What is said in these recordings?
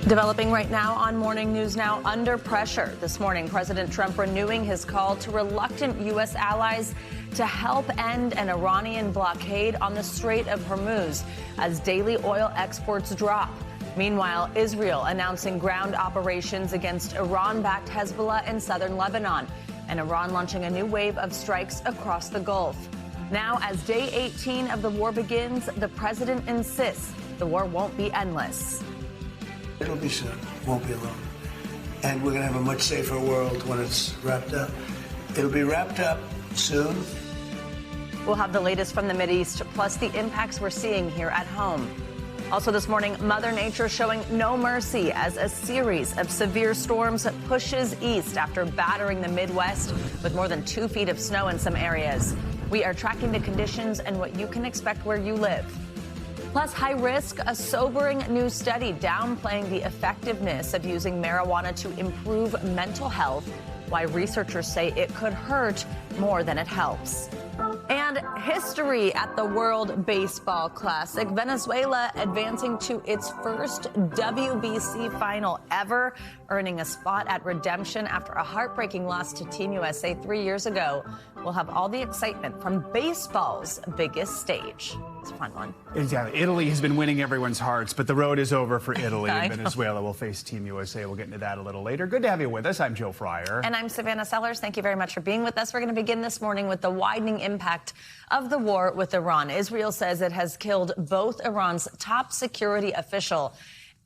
Developing right now on Morning News Now, under pressure. This morning, President Trump renewing his call to reluctant U.S. allies to help end an Iranian blockade on the Strait of Hormuz as daily oil exports drop. Meanwhile, Israel announcing ground operations against Iran-backed Hezbollah in southern Lebanon, and Iran launching a new wave of strikes across the Gulf. Now, as day 18 of the war begins, the president insists the war won't be endless. It'll be soon. Won't be long. And we're going to have a much safer world when it's wrapped up. It'll be wrapped up soon. We'll have the latest from the Mideast, plus the impacts we're seeing here at home. Also this morning, Mother Nature showing no mercy as a series of severe storms pushes east after battering the Midwest with more than 2 feet of snow in some areas. We are tracking the conditions and what you can expect where you live. Plus, high risk, a sobering new study downplaying the effectiveness of using marijuana to improve mental health, why researchers say it could hurt more than it helps. And history at the World Baseball Classic. Venezuela advancing to its first WBC final ever, earning a spot at redemption after a heartbreaking loss to Team USA 3 years ago. We'll have all the excitement from baseball's biggest stage. It's a fun one. Exactly. Italy has been winning everyone's hearts, but the road is over for Italy. And Venezuela will face Team USA. We'll get into that a little later. Good to have you with us. I'm Joe Fryer. And I'm Savannah Sellers. Thank you very much for being with us. We're going to begin this morning with the widening impact of the war with Iran. Israel says it has killed both Iran's top security official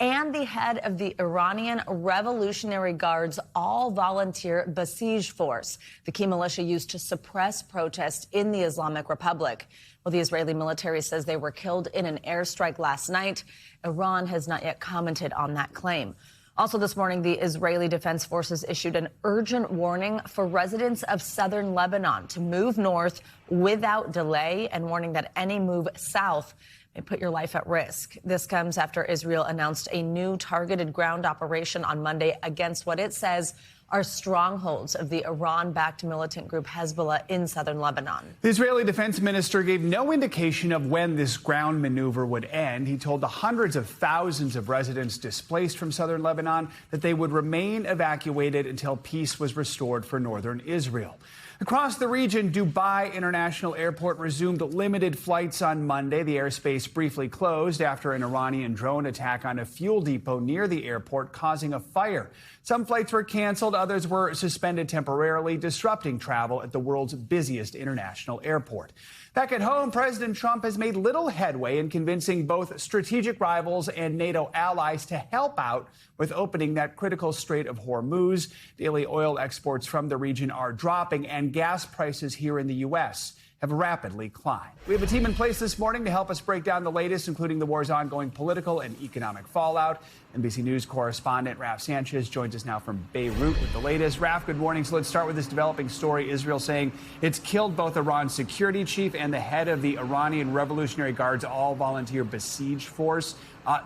and the head of the Iranian Revolutionary Guard's all-volunteer Basij force, the key militia used to suppress protests in the Islamic Republic. Well, the Israeli military says they were killed in an airstrike last night. Iran has not yet commented on that claim. Also this morning, the Israeli Defense Forces issued an urgent warning for residents of southern Lebanon to move north without delay, and warning that any move south may put your life at risk. This comes after Israel announced a new targeted ground operation on Monday against what it says are strongholds of the Iran-backed militant group Hezbollah in southern Lebanon. The Israeli defense minister gave no indication of when this ground maneuver would end. He told the hundreds of thousands of residents displaced from southern Lebanon that they would remain evacuated until peace was restored for northern Israel. Across the region, Dubai International Airport resumed limited flights on Monday. The airspace briefly closed after an Iranian drone attack on a fuel depot near the airport, causing a fire. Some flights were canceled, others were suspended temporarily, disrupting travel at the world's busiest international airport. Back at home, President Trump has made little headway in convincing both strategic rivals and NATO allies to help out with opening that critical Strait of Hormuz. Daily oil exports from the region are dropping, and gas prices here in the U.S. have rapidly climbed. We have a team in place this morning to help us break down the latest, including the war's ongoing political and economic fallout. NBC News correspondent Raf Sanchez joins us now from Beirut with the latest. Raf, good morning. So let's start with this developing story. Israel saying it's killed both Iran's security chief and the head of the Iranian Revolutionary Guard's all-volunteer Basij force.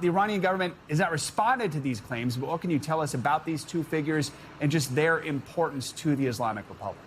The Iranian government has not responded to these claims, but what can you tell us about these two figures and just their importance to the Islamic Republic?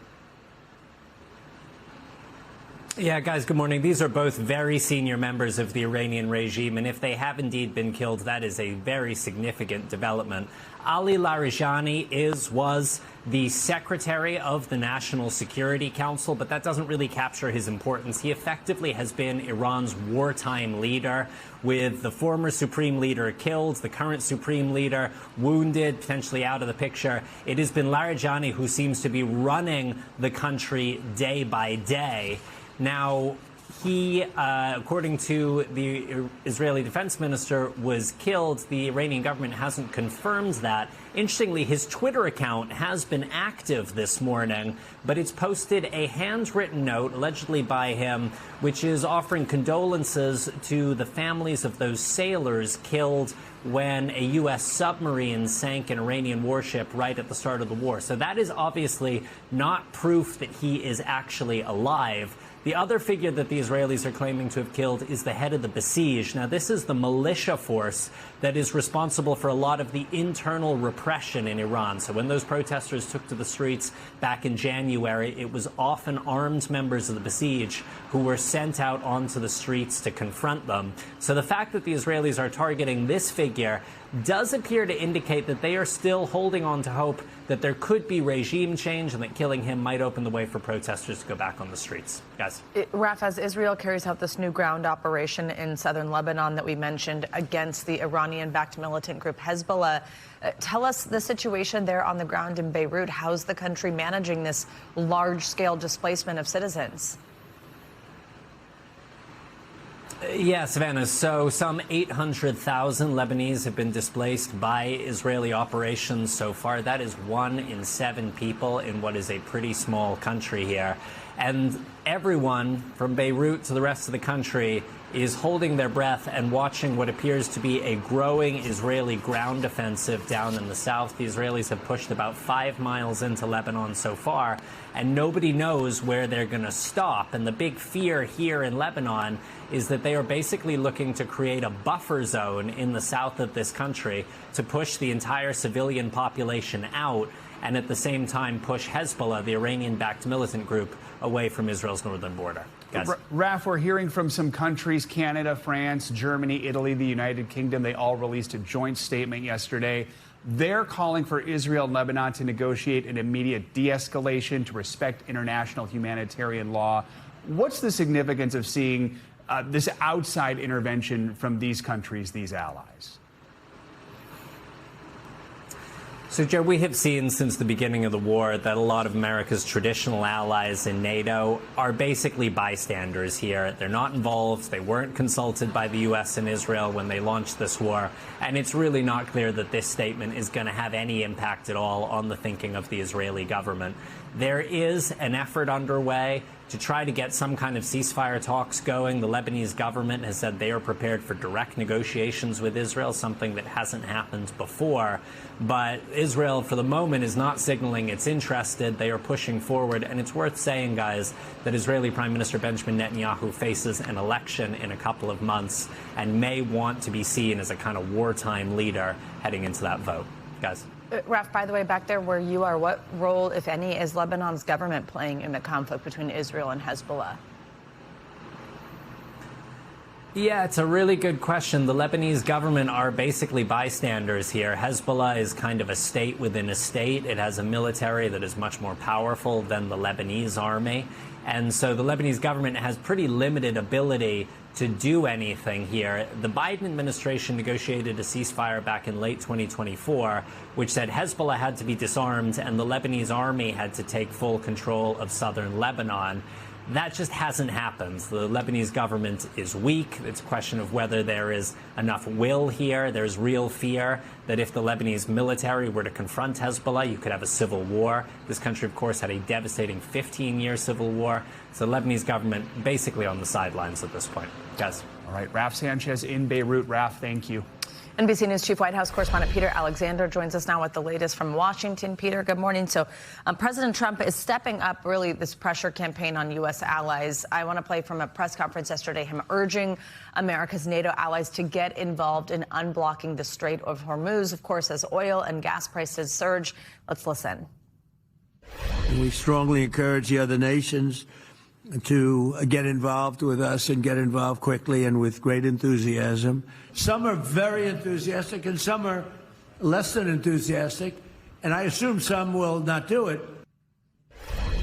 Yeah, guys, good morning. These are both very senior members of the Iranian regime, and if they have indeed been killed, that is a very significant development. Ali Larijani was the secretary of the National Security Council, but that doesn't really capture his importance. He effectively has been Iran's wartime leader, with the former supreme leader killed, the current supreme leader wounded, potentially out of the picture. It has been Larijani who seems to be running the country day by day. Now, he, according to the Israeli defense minister, was killed. The Iranian government hasn't confirmed that. Interestingly, his Twitter account has been active this morning, but it's posted a handwritten note, allegedly by him, which is offering condolences to the families of those sailors killed when a U.S. submarine sank an Iranian warship right at the start of the war. So that is obviously not proof that he is actually alive. The other figure that the Israelis are claiming to have killed is the head of the Basij. Now, this is the militia force that is responsible for a lot of the internal repression in Iran. So when those protesters took to the streets back in January, it was often armed members of the Basij who were sent out onto the streets to confront them. So the fact that the Israelis are targeting this figure does appear to indicate that they are still holding on to hope that there could be regime change and that killing him might open the way for protesters to go back on the streets. Guys. Raf, as Israel carries out this new ground operation in southern Lebanon that we mentioned against the Iranian-backed militant group Hezbollah, tell us the situation there on the ground in Beirut. How's the country managing this large-scale displacement of citizens? Yeah, Savannah. So some 800,000 Lebanese have been displaced by Israeli operations so far. That is 1 in 7 people in what is a pretty small country here. And everyone from Beirut to the rest of the country is holding their breath and watching what appears to be a growing Israeli ground offensive down in the south. The Israelis have pushed about 5 miles into Lebanon so far, and nobody knows where they're going to stop. And the big fear here in Lebanon is that they are basically looking to create a buffer zone in the south of this country to push the entire civilian population out and at the same time push Hezbollah, the Iranian-backed militant group, away from Israel's northern border. Guys. Raf, we're hearing from some countries, Canada, France, Germany, Italy, the United Kingdom. They all released a joint statement yesterday. They're calling for Israel and Lebanon to negotiate an immediate de-escalation, to respect international humanitarian law. What's the significance of seeing this outside intervention from these countries, these allies? So, Joe, we have seen since the beginning of the war that a lot of America's traditional allies in NATO are basically bystanders here. They're not involved. They weren't consulted by the U.S. and Israel when they launched this war. And it's really not clear that this statement is going to have any impact at all on the thinking of the Israeli government. There is an effort underway to try to get some kind of ceasefire talks going. The Lebanese government has said they are prepared for direct negotiations with Israel, something that hasn't happened before. But Israel, for the moment, is not signaling it's interested. They are pushing forward. And it's worth saying, guys, that Israeli Prime Minister Benjamin Netanyahu faces an election in a couple of months and may want to be seen as a kind of wartime leader heading into that vote. Guys. Raf, by the way, back there where you are, what role, if any, is Lebanon's government playing in the conflict between Israel and Hezbollah? Yeah, it's a really good question. The Lebanese government are basically bystanders here. Hezbollah is kind of a state within a state. It has a military that is much more powerful than the Lebanese army. And so the Lebanese government has pretty limited ability to do anything here. The Biden administration negotiated a ceasefire back in late 2024, which said Hezbollah had to be disarmed and the Lebanese army had to take full control of southern Lebanon. That just hasn't happened. The Lebanese government is weak. It's a question of whether there is enough will here. There's real fear that if the Lebanese military were to confront Hezbollah, you could have a civil war. This country, of course, had a devastating 15-year civil war. So the Lebanese government basically on the sidelines at this point. Guys. All right, Raf Sanchez in Beirut. Raf, thank you. NBC News Chief White House correspondent Peter Alexander joins us now with the latest from Washington. Peter, good morning. So President Trump is stepping up, really, this pressure campaign on U.S. allies. I want to play from a press conference yesterday, him urging America's NATO allies to get involved in unblocking the Strait of Hormuz, of course, as oil and gas prices surge. Let's listen. We strongly encourage the other nations to get involved with us and get involved quickly and with great enthusiasm. Some are very enthusiastic and some are less than enthusiastic, and I assume some will not do it.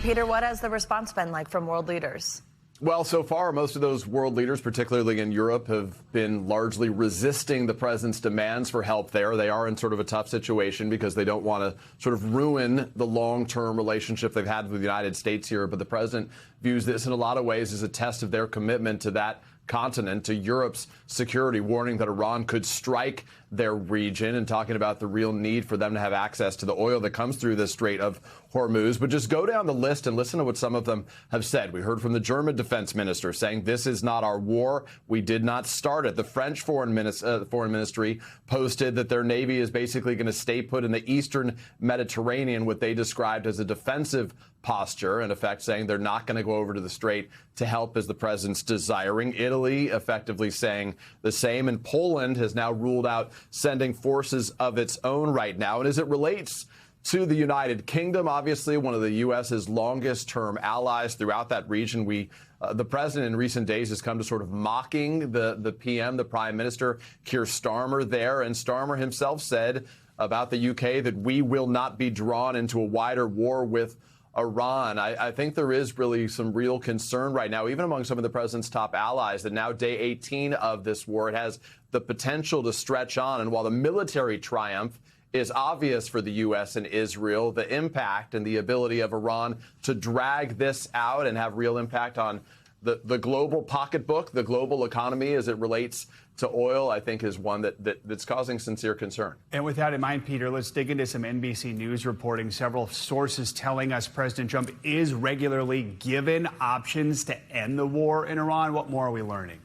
Peter, what has the response been like from world leaders? Well, so far, most of those world leaders, particularly in Europe, have been largely resisting the president's demands for help there. They are in sort of a tough situation because they don't want to sort of ruin the long-term relationship they've had with the United States here. But the president views this in a lot of ways as a test of their commitment to that continent, to Europe's security, warning that Iran could strike their region and talking about the real need for them to have access to the oil that comes through the Strait of Hormuz. But just go down the list and listen to what some of them have said. We heard from the German defense minister saying this is not our war. We did not start it. The French foreign ministry posted that their navy is basically going to stay put in the eastern Mediterranean, what they described as a defensive posture, in effect saying they're not going to go over to the Strait to help as the president's desiring. Italy effectively saying the same. And Poland has now ruled out sending forces of its own right now. And as it relates to the United Kingdom, obviously one of the U.S.'s longest-term allies throughout that region, the president in recent days has come to sort of mocking the PM, the Prime Minister, Keir Starmer there. And Starmer himself said about the U.K. that we will not be drawn into a wider war with Iran. I think there is really some real concern right now, even among some of the president's top allies, that now day 18 of this war, it has the potential to stretch on. And while the military triumph is obvious for the U.S. and Israel, the impact and the ability of Iran to drag this out and have real impact on the global pocketbook, the global economy as it relates to oil, I think is one that's causing sincere concern. And with that in mind, Peter, let's dig into some NBC News reporting. Several sources telling us President Trump is regularly given options to end the war in Iran. What more are we learning?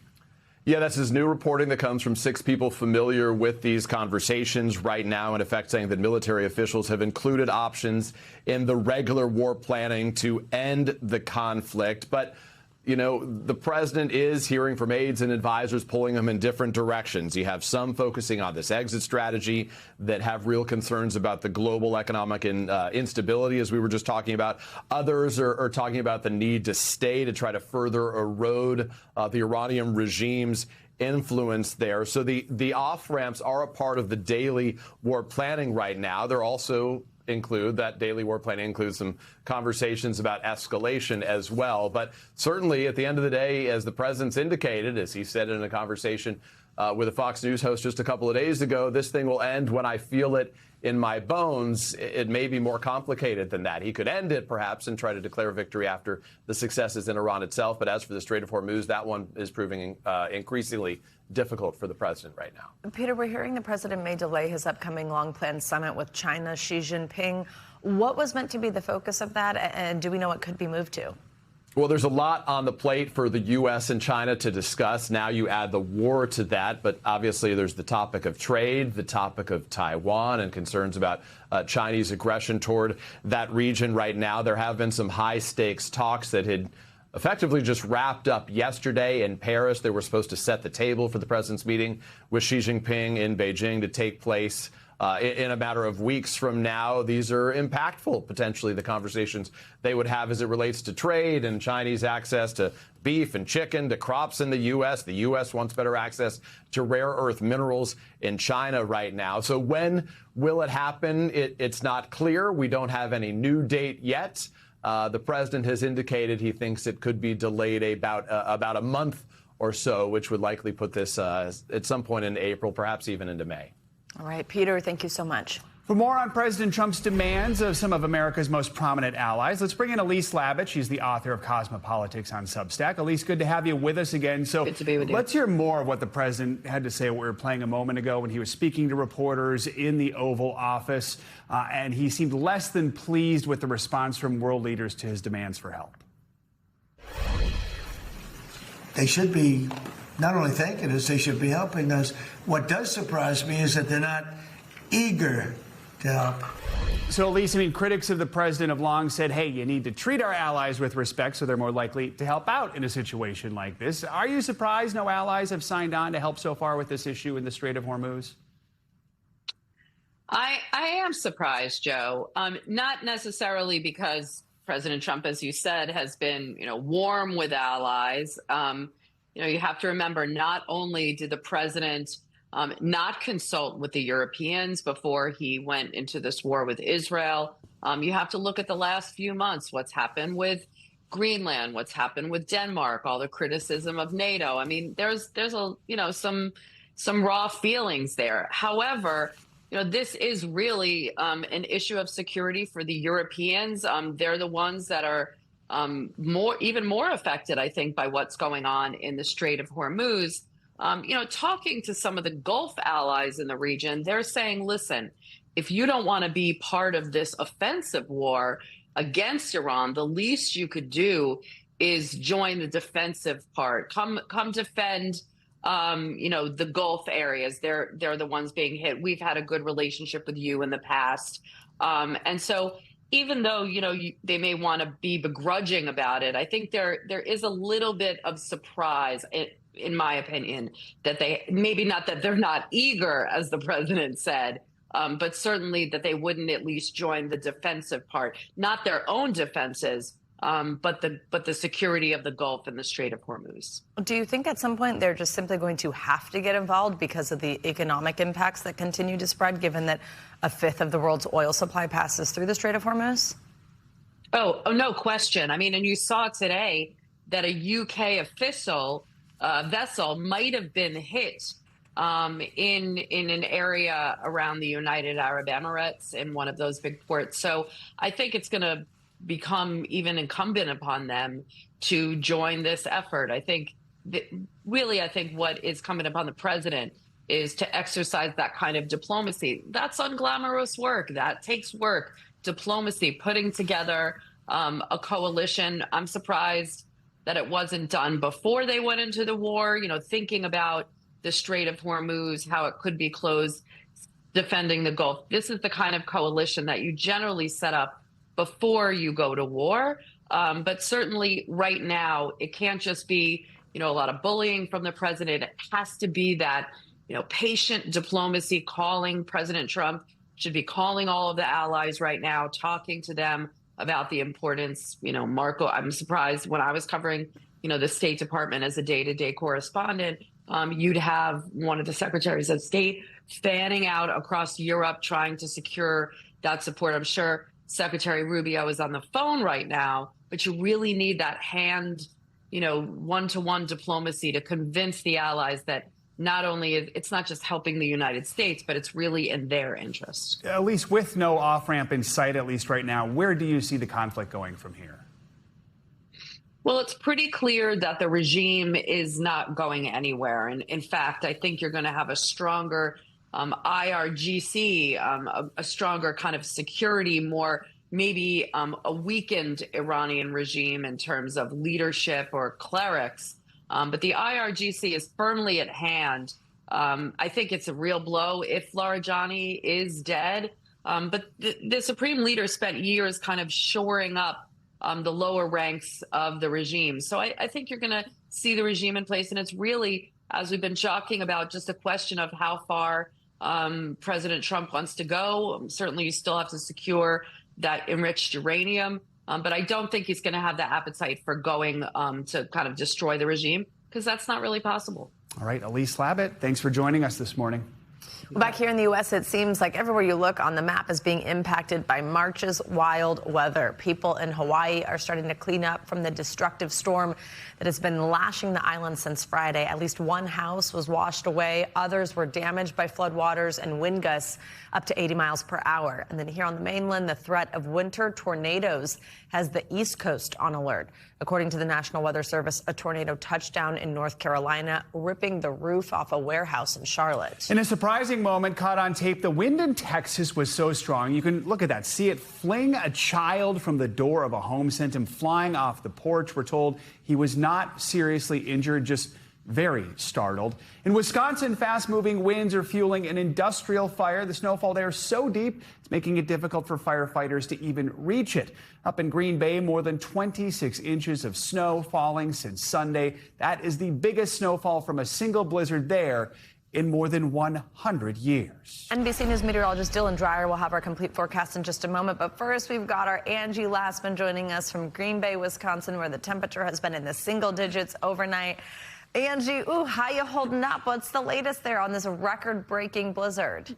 Yeah, that's his new reporting that comes from 6 people familiar with these conversations right now, in effect saying that military officials have included options in the regular war planning to end the conflict. But you know, the president is hearing from aides and advisors pulling him in different directions. You have some focusing on this exit strategy that have real concerns about the global economic instability, as we were just talking about. Others are talking about the need to stay to try to further erode the Iranian regime's influence there. So the off-ramps are a part of the daily war planning right now. They're also that daily war planning includes some conversations about escalation as well. But certainly at the end of the day, as the president's indicated, as he said in a conversation with a Fox News host just a couple of days ago, this thing will end when I feel it in my bones. It may be more complicated than that. He could end it perhaps and try to declare victory after the successes in Iran itself. But as for the Strait of Hormuz, that one is proving increasingly difficult for the president right now. Peter, we're hearing the president may delay his upcoming long-planned summit with China's Xi Jinping. What was meant to be the focus of that, and do we know what could be moved to? Well, there's a lot on the plate for the U.S. and China to discuss. Now you add the war to that, but obviously there's the topic of trade, the topic of Taiwan, and concerns about Chinese aggression toward that region right now. There have been some high-stakes talks that had effectively just wrapped up yesterday in Paris. They were supposed to set the table for the president's meeting with Xi Jinping in Beijing to take place in a matter of weeks from now. These are impactful, potentially, the conversations they would have as it relates to trade and Chinese access to beef and chicken, to crops in the U.S. The U.S. wants better access to rare earth minerals in China right now. So when will it happen? It's not clear. We don't have any new date yet. The president has indicated he thinks it could be delayed about a month or so, which would likely put this at some point in April, perhaps even into May. All right, Peter, thank you so much. For more on President Trump's demands of some of America's most prominent allies, let's bring in Elise Labott. She's the author of Cosmopolitics on Substack. Elise, good to have you with us again. So good to be with you. Let's hear more of what the president had to say, what we were playing a moment ago when he was speaking to reporters in the Oval Office. And he seemed less than pleased with the response from world leaders to his demands for help. They should be not only thanking us, they should be helping us. What does surprise me is that they're not eager to help. So, Elise, I mean, critics of the president have long said, hey, you need to treat our allies with respect so they're more likely to help out in a situation like this. Are you surprised no allies have signed on to help so far with this issue in the Strait of Hormuz? I am surprised, Joe. Not necessarily because President Trump, as you said, has been, warm with allies. You have to remember, not only did the president not consult with the Europeans before he went into this war with Israel, you have to look at the last few months, what's happened with Greenland, what's happened with Denmark, all the criticism of NATO. I mean, there's some raw feelings there. However, this is really an issue of security for the Europeans. They're the ones that are even more affected, I think, by what's going on in the Strait of Hormuz. Talking to some of the Gulf allies in the region, they're saying, listen, if you don't want to be part of this offensive war, against Iran, the least you could do is join the defensive part. Come defend, the Gulf areas. They're the ones being hit. We've had a good relationship with you in the past. And so even though, they may want to be begrudging about it, I think there is a little bit of surprise, in my opinion, that they, maybe not that they're not eager, as the president said, but certainly that they wouldn't at least join the defensive part, not their own defenses, but the security of the Gulf and the Strait of Hormuz. Do you think at some point they're just simply going to have to get involved because of the economic impacts that continue to spread, given that a fifth of the world's oil supply passes through the Strait of Hormuz? Oh, no question. I mean, and you saw today that a UK official vessel might have been hit in an area around the United Arab Emirates in one of those big ports. So I think it's going to become even incumbent upon them to join this effort. I think what is incumbent upon the president is to exercise that kind of diplomacy. That's unglamorous work. That takes work. Diplomacy, putting together a coalition. I'm surprised that it wasn't done before they went into the war, thinking about the Strait of Hormuz, how it could be closed, defending the Gulf. This is the kind of coalition that you generally set up before you go to war. But certainly right now, it can't just be, a lot of bullying from the president. It has to be that, patient diplomacy, calling President Trump, should be calling all of the allies right now, talking to them about the importance. Marco, I'm surprised when I was covering, the State Department as a day-to-day correspondent, you'd have one of the secretaries of state fanning out across Europe, trying to secure that support. I'm sure Secretary Rubio is on the phone right now, but you really need that one-to-one diplomacy to convince the allies that not only it's not just helping the United States, but it's really in their interest. At least with no off-ramp in sight, at least right now, where do you see the conflict going from here? Well, it's pretty clear that the regime is not going anywhere. And in fact, I think you're going to have a stronger IRGC, a stronger kind of security, more maybe a weakened Iranian regime in terms of leadership or clerics. But the IRGC is firmly at hand. I think it's a real blow if Larijani is dead. But the supreme leader spent years kind of shoring up the lower ranks of the regime. So I think you're going to see the regime in place. And it's really, as we've been talking about, just a question of how far President Trump wants to go. Certainly, you still have to secure that enriched uranium. But I don't think he's going to have the appetite for going to kind of destroy the regime, because that's not really possible. All right, Elise Labott, thanks for joining us this morning. Well, back here in the U.S., it seems like everywhere you look on the map is being impacted by March's wild weather. People in Hawaii are starting to clean up from the destructive storm that has been lashing the island since Friday. At least one house was washed away. Others were damaged by floodwaters and wind gusts up to 80 miles per hour. And then here on the mainland, the threat of winter tornadoes has the East Coast on alert. According to the National Weather Service, a tornado touched down in North Carolina, ripping the roof off a warehouse in Charlotte. In a surprising moment caught on tape, the wind in Texas was so strong. You can look at that, see it fling a child from the door of a home, sent him flying off the porch. We're told he was not seriously injured, just very startled. In Wisconsin, fast-moving winds are fueling an industrial fire. The snowfall there is so deep, it's making it difficult for firefighters to even reach it. Up in Green Bay, more than 26 inches of snow falling since Sunday. That is the biggest snowfall from a single blizzard there in more than 100 years. NBC News meteorologist Dylan Dreyer will have our complete forecast in just a moment. But first, we've got our Angie Lassman joining us from Green Bay, Wisconsin, where the temperature has been in the single digits overnight. Angie, how you holding up? What's the latest there on this record-breaking blizzard?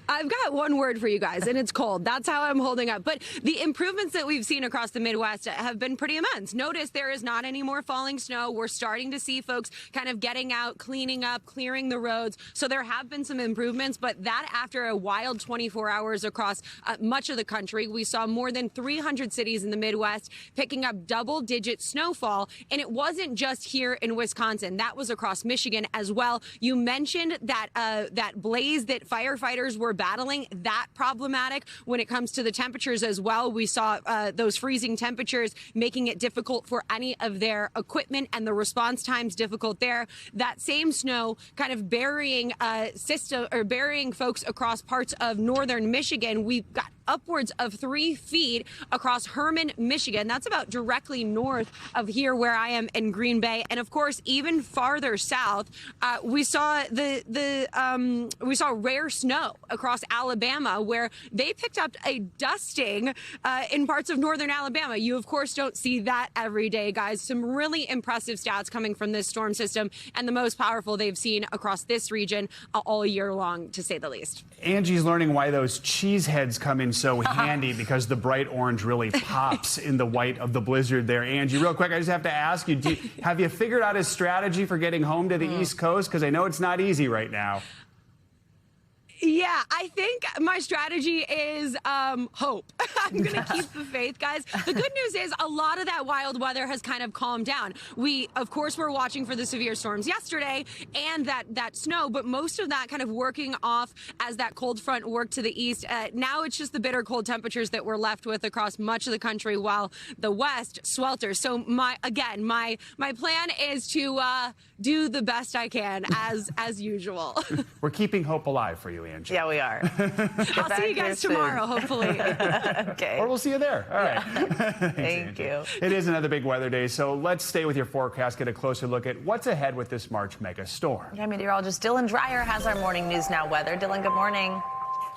I've got one word for you guys, and it's cold. That's how I'm holding up. But the improvements that we've seen across the Midwest have been pretty immense. Notice there is not any more falling snow. We're starting to see folks kind of getting out, cleaning up, clearing the roads. So there have been some improvements, but that after a wild 24 hours across much of the country. We saw more than 300 cities in the Midwest picking up double-digit snowfall, and it wasn't just here in Wisconsin. That was across Michigan as well. You mentioned that that blaze that firefighters were battling that problematic when it comes to the temperatures as well. We saw those freezing temperatures making it difficult for any of their equipment, and the response times difficult there. That same snow kind of burying folks across parts of northern Michigan. We've got upwards of 3 feet across Herman, Michigan. That's about directly north of here where I am in Green Bay. And of course, even farther south, we saw we saw rare snow across Alabama, where they picked up a dusting in parts of northern Alabama. You, of course, don't see that every day, guys. Some really impressive stats coming from this storm system, and the most powerful they've seen across this region all year long, to say the least. Angie's learning why those cheese heads come in so handy, because the bright orange really pops in the white of the blizzard there. Angie, real quick, I just have to ask you, have you figured out a strategy for getting home to the East Coast? Because I know it's not easy right now. Yeah, I think my strategy is hope. I'm going to keep the faith, guys. The good news is a lot of that wild weather has kind of calmed down. We, of course, were watching for the severe storms yesterday and that snow, but most of that kind of working off as that cold front worked to the east. Now it's just the bitter cold temperatures that we're left with across much of the country, while the west swelters. So my plan is to do the best I can as usual. We're keeping hope alive for you, Angie. Yeah, we are. I'll see you guys tomorrow, hopefully. Okay. Or we'll see you there. All right. Thank you. It is another big weather day, so let's stay with your forecast, get a closer look at what's ahead with this March mega storm. Yeah, meteorologist Dylan Dreyer has our morning news now weather. Dylan, good morning.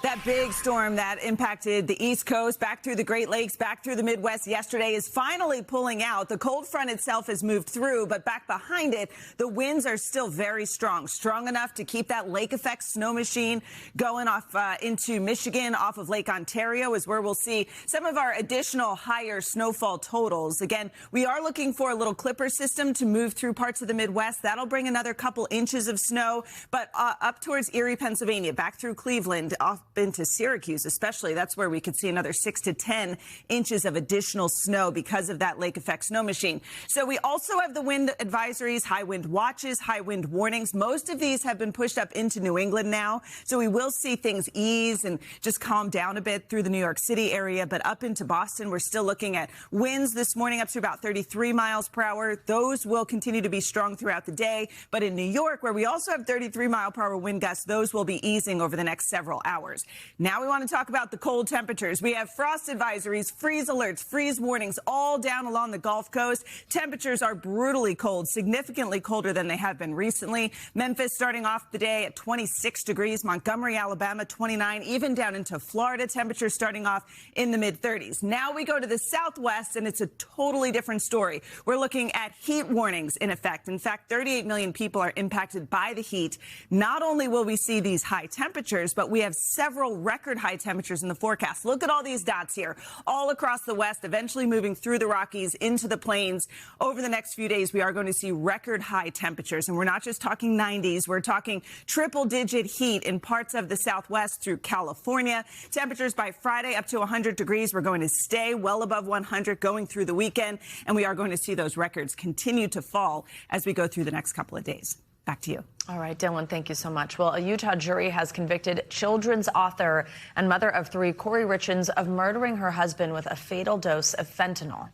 That big storm that impacted the East Coast, back through the Great Lakes, back through the Midwest yesterday is finally pulling out. The cold front itself has moved through, but back behind it, the winds are still very strong enough to keep that lake effect snow machine going off into Michigan, off of Lake Ontario is where we'll see some of our additional higher snowfall totals. Again, we are looking for a little clipper system to move through parts of the Midwest. That'll bring another couple inches of snow, but up towards Erie, Pennsylvania, back through Cleveland, off into Syracuse especially, that's where we could see another 6 to 10 inches of additional snow because of that lake effect snow machine. So we also have the wind advisories, high wind watches, high wind warnings. Most of these have been pushed up into New England now, so we will see things ease and just calm down a bit through the New York City area. But up into Boston, we're still looking at winds this morning up to about 33 miles per hour. Those will continue to be strong throughout the day. But in New York, where we also have 33 mile per hour wind gusts, those will be easing over the next several hours. Now we want to talk about the cold temperatures. We have frost advisories, freeze alerts, freeze warnings all down along the Gulf Coast. Temperatures are brutally cold, significantly colder than they have been recently. Memphis starting off the day at 26 degrees, Montgomery, Alabama, 29, even down into Florida, temperatures starting off in the mid-30s. Now we go to the Southwest, and it's a totally different story. We're looking at heat warnings in effect. In fact, 38 million people are impacted by the heat. Not only will we see these high temperatures, but we have several record high temperatures in the forecast. Look at all these dots here, all across the West, eventually moving through the Rockies into the plains. Over the next few days, we are going to see record high temperatures. And we're not just talking 90s. We're talking triple-digit heat in parts of the Southwest through California. Temperatures by Friday up to 100 degrees. We're going to stay well above 100 going through the weekend. And we are going to see those records continue to fall as we go through the next couple of days. Back to you. All right, Dylan, thank you so much. Well, a Utah jury has convicted children's author and mother of 3, Corey Richins, of murdering her husband with a fatal dose of fentanyl.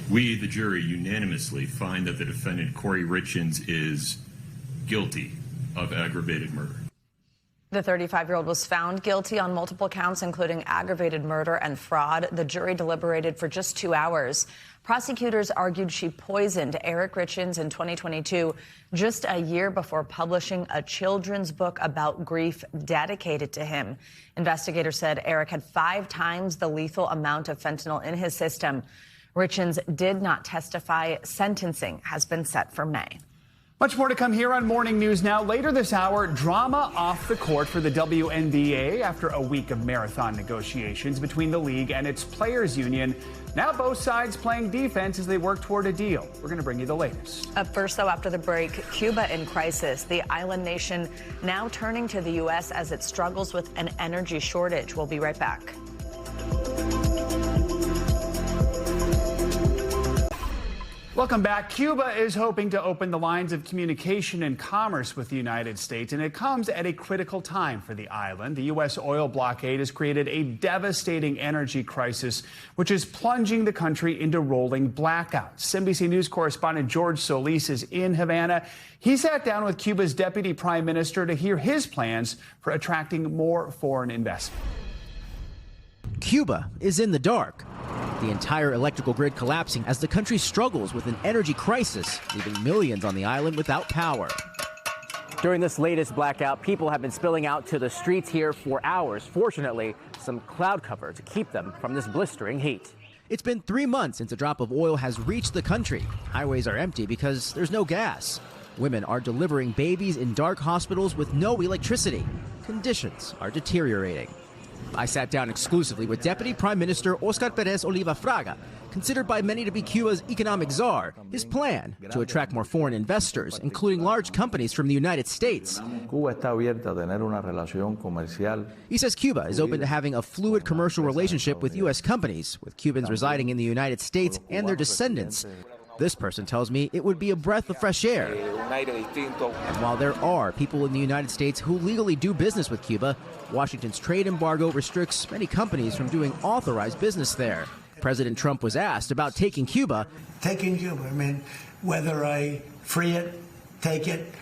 We, the jury, unanimously find that the defendant, Corey Richins, is guilty of aggravated murder. The 35-year-old was found guilty on multiple counts, including aggravated murder and fraud. The jury deliberated for just 2 hours. Prosecutors argued she poisoned Eric Richins in 2022, just a year before publishing a children's book about grief dedicated to him. Investigators said Eric had 5 times the lethal amount of fentanyl in his system. Richins did not testify. Sentencing has been set for May. Much more to come here on Morning News Now. Later this hour, drama off the court for the WNBA after a week of marathon negotiations between the league and its players' union. Now both sides playing defense as they work toward a deal. We're going to bring you the latest. Up first, though, after the break, Cuba in crisis. The island nation now turning to the U.S. as it struggles with an energy shortage. We'll be right back. Welcome back. Cuba is hoping to open the lines of communication and commerce with the United States, and it comes at a critical time for the island. The U.S. oil blockade has created a devastating energy crisis, which is plunging the country into rolling blackouts. NBC News correspondent George Solis is in Havana. He sat down with Cuba's deputy prime minister to hear his plans for attracting more foreign investment. Cuba is in the dark. The entire electrical grid collapsing as the country struggles with an energy crisis, leaving millions on the island without power. During this latest blackout, people have been spilling out to the streets here for hours. Fortunately, some cloud cover to keep them from this blistering heat. It's been 3 months since a drop of oil has reached the country. Highways are empty because there's no gas. Women are delivering babies in dark hospitals with no electricity. Conditions are deteriorating. I sat down exclusively with Deputy Prime Minister Oscar Perez Oliva Fraga, considered by many to be Cuba's economic czar. His plan to attract more foreign investors, including large companies from the United States. He says Cuba is open to having a fluid commercial relationship with U.S. companies, with Cubans residing in the United States and their descendants. This person tells me it would be a breath of fresh air. And while there are people in the United States who legally do business with Cuba, Washington's trade embargo restricts many companies from doing authorized business there. President Trump was asked about taking Cuba. Taking Cuba, I mean, whether I free it, take it,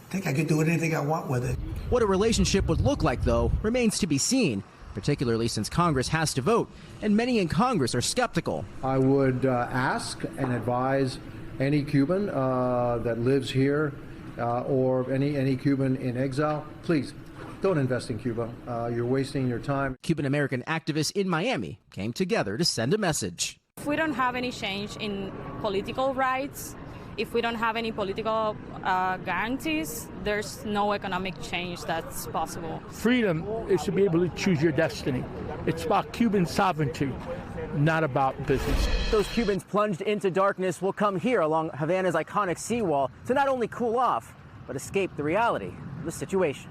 I think I could do anything I want with it. What a relationship would look like, though, remains to be seen, particularly since Congress has to vote, and many in Congress are skeptical. I would ask and advise any Cuban that lives here or any Cuban in exile, please don't invest in Cuba. You're wasting your time. Cuban-American activists in Miami came together to send a message. If we don't have any change in political rights, if we don't have any political guarantees, there's no economic change that's possible. Freedom is to be able to choose your destiny. It's about Cuban sovereignty, not about business. Those Cubans plunged into darkness will come here along Havana's iconic seawall to not only cool off, but escape the reality of the situation.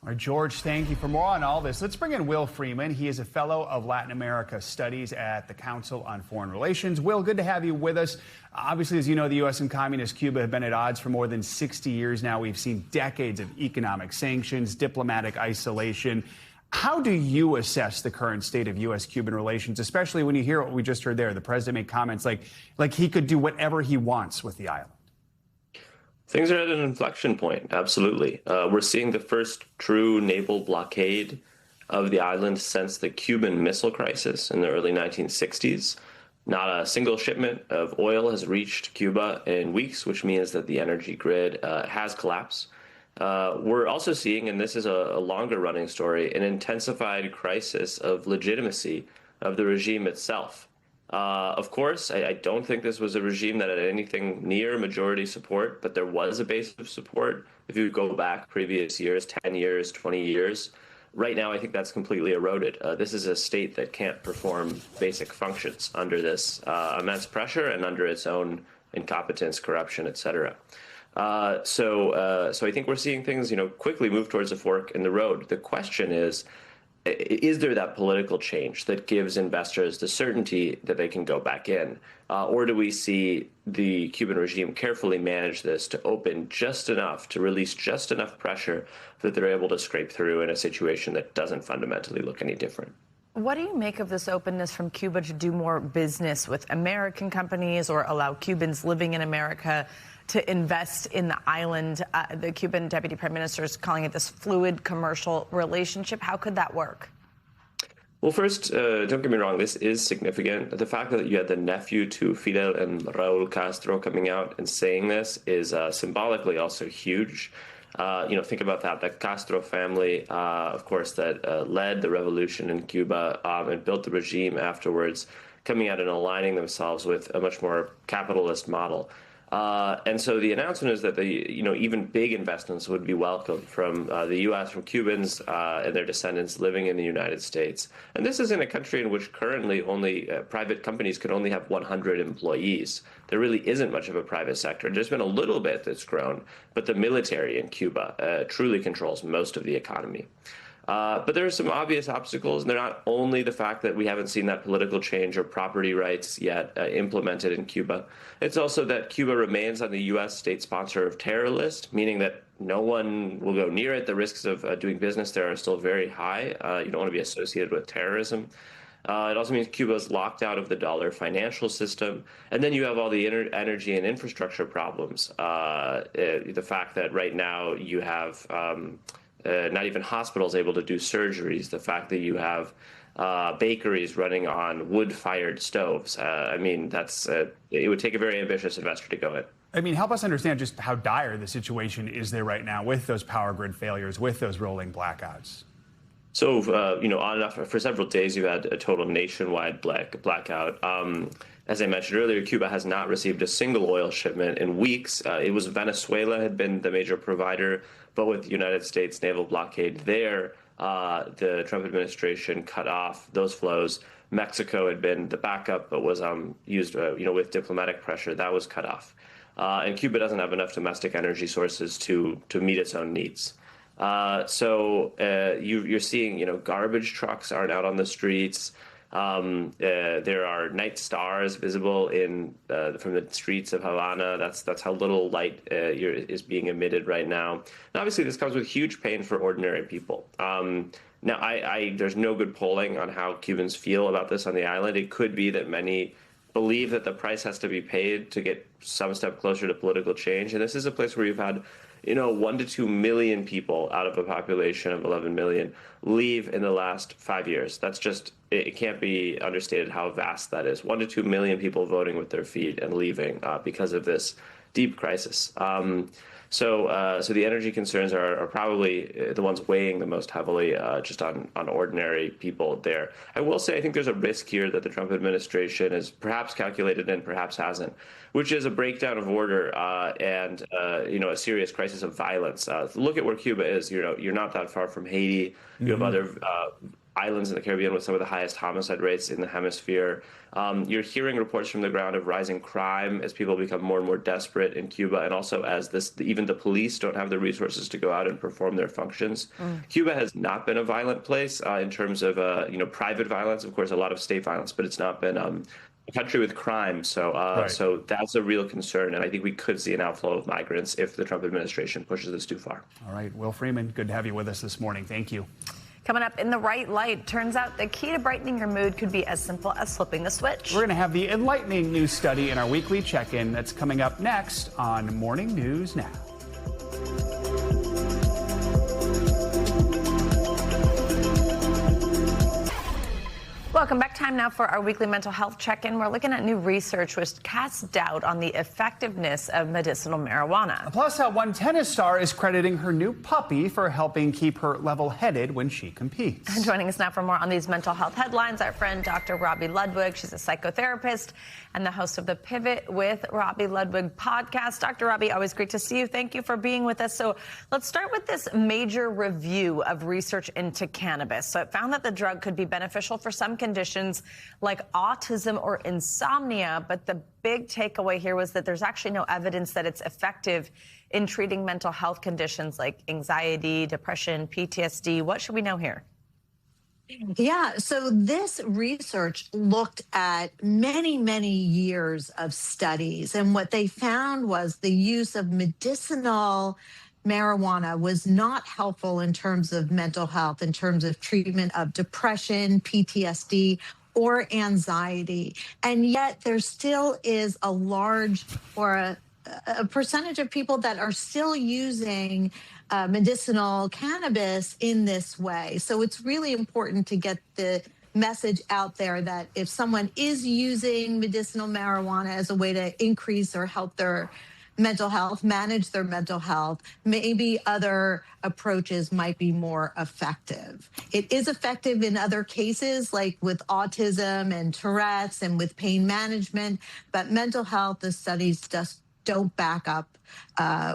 All right, George, thank you. For more on all this, let's bring in Will Freeman. He is a fellow of Latin America Studies at the Council on Foreign Relations. Will, good to have you with us. Obviously, as you know, the U.S. and communist Cuba have been at odds for more than 60 years now. We've seen decades of economic sanctions, diplomatic isolation. How do you assess the current state of U.S.-Cuban relations, especially when you hear what we just heard there? The president made comments like he could do whatever he wants with the island. Things are at an inflection point, absolutely. We're seeing the first true naval blockade of the island since the Cuban Missile Crisis in the early 1960s. Not a single shipment of oil has reached Cuba in weeks, which means that the energy grid has collapsed. We're also seeing, and this is a longer running story, an intensified crisis of legitimacy of the regime itself. Of course, I don't think this was a regime that had anything near majority support, but there was a base of support. If you go back previous years, 10 years, 20 years, right now I think that's completely eroded. This is a state that can't perform basic functions under this immense pressure and under its own incompetence, corruption, et cetera. So I think we're seeing things, quickly move towards a fork in the road. The question is there that political change that gives investors the certainty that they can go back in? Or do we see the Cuban regime carefully manage this to open just enough, to release just enough pressure that they're able to scrape through in a situation that doesn't fundamentally look any different? What do you make of this openness from Cuba to do more business with American companies or allow Cubans living in America to invest in the island? The Cuban deputy prime minister is calling it this fluid commercial relationship. How could that work? Well, first, don't get me wrong, this is significant. The fact that you had the nephew to Fidel and Raul Castro coming out and saying this is symbolically also huge. Think about that. The Castro family, of course, that led the revolution in Cuba and built the regime afterwards, coming out and aligning themselves with a much more capitalist model. And so the announcement is that even big investments would be welcome from the U.S., from Cubans and their descendants living in the United States. And this is in a country in which currently only private companies can only have 100 employees. There really isn't much of a private sector. There's been a little bit that's grown, but the military in Cuba truly controls most of the economy. But there are some obvious obstacles, and they're not only the fact that we haven't seen that political change or property rights yet implemented in Cuba. It's also that Cuba remains on the U.S. state sponsor of terror list, meaning that no one will go near it. The risks of doing business there are still very high. You don't want to be associated with terrorism. It also means Cuba is locked out of the dollar financial system. And then you have all the energy and infrastructure problems. The fact that right now you have not even hospitals able to do surgeries. The fact that you have bakeries running on wood-fired stoves. I mean, it would take a very ambitious investor to go in. I mean, help us understand just how dire the situation is there right now with those power grid failures, with those rolling blackouts. So, on and off for several days, you had a total nationwide blackout. As I mentioned earlier, Cuba has not received a single oil shipment in weeks. It was Venezuela had been the major provider, but with the United States naval blockade there, the Trump administration cut off those flows. Mexico had been the backup, but was used, with diplomatic pressure. That was cut off. And Cuba doesn't have enough domestic energy sources to meet its own needs. So you're seeing, garbage trucks aren't out on the streets. There are night stars visible from the streets of Havana. That's how little light is being emitted right now. And obviously, this comes with huge pain for ordinary people. Now, there's no good polling on how Cubans feel about this on the island. It could be that many believe that the price has to be paid to get some step closer to political change. And this is a place where you've had 1 to 2 million people out of a population of 11 million leave in the last 5 years. That's just, it can't be understated how vast that is. 1 to 2 million people voting with their feet and leaving because of this deep crisis. So the energy concerns are probably the ones weighing the most heavily just on ordinary people there. I will say I think there's a risk here that the Trump administration has perhaps calculated and perhaps hasn't, which is a breakdown of order and a serious crisis of violence. Look at where Cuba is. You're not that far from Haiti. You have other islands in the Caribbean with some of the highest homicide rates in the hemisphere. You're hearing reports from the ground of rising crime as people become more and more desperate in Cuba, and also as even the police don't have the resources to go out and perform their functions. Cuba has not been a violent place in terms of private violence. Of course, a lot of state violence, but it's not been a country with crime. So that's a real concern, and I think we could see an outflow of migrants if the Trump administration pushes this too far. All right, Will Freeman, good to have you with us this morning. Thank you. Coming up in the right light, turns out the key to brightening your mood could be as simple as flipping the switch. We're going to have the enlightening news study in our weekly check-in that's coming up next on Morning News Now. Welcome back. Time now for our weekly mental health check-in. We're looking at new research which casts doubt on the effectiveness of medicinal marijuana. Plus, how one tennis star is crediting her new puppy for helping keep her level-headed when she competes. And joining us now for more on these mental health headlines, our friend Dr. Robbie Ludwig. She's a psychotherapist and the host of the Pivot with Robbie Ludwig podcast. Dr. Robbie, always great to see you. Thank you for being with us. So let's start with this major review of research into cannabis. So it found that the drug could be beneficial for some conditions like autism or insomnia, but the big takeaway here was that there's actually no evidence that it's effective in treating mental health conditions like anxiety, depression, PTSD. What should we know here? Yeah, so this research looked at many, many years of studies, and what they found was the use of medicinal marijuana was not helpful in terms of mental health, in terms of treatment of depression, PTSD, or anxiety. And yet there still is a large or a percentage of people that are still using medicinal cannabis in this way. So it's really important to get the message out there that if someone is using medicinal marijuana as a way to increase or help their mental health, manage their mental health, maybe other approaches might be more effective. It is effective in other cases, like with autism and Tourette's and with pain management, but mental health, the studies just don't back up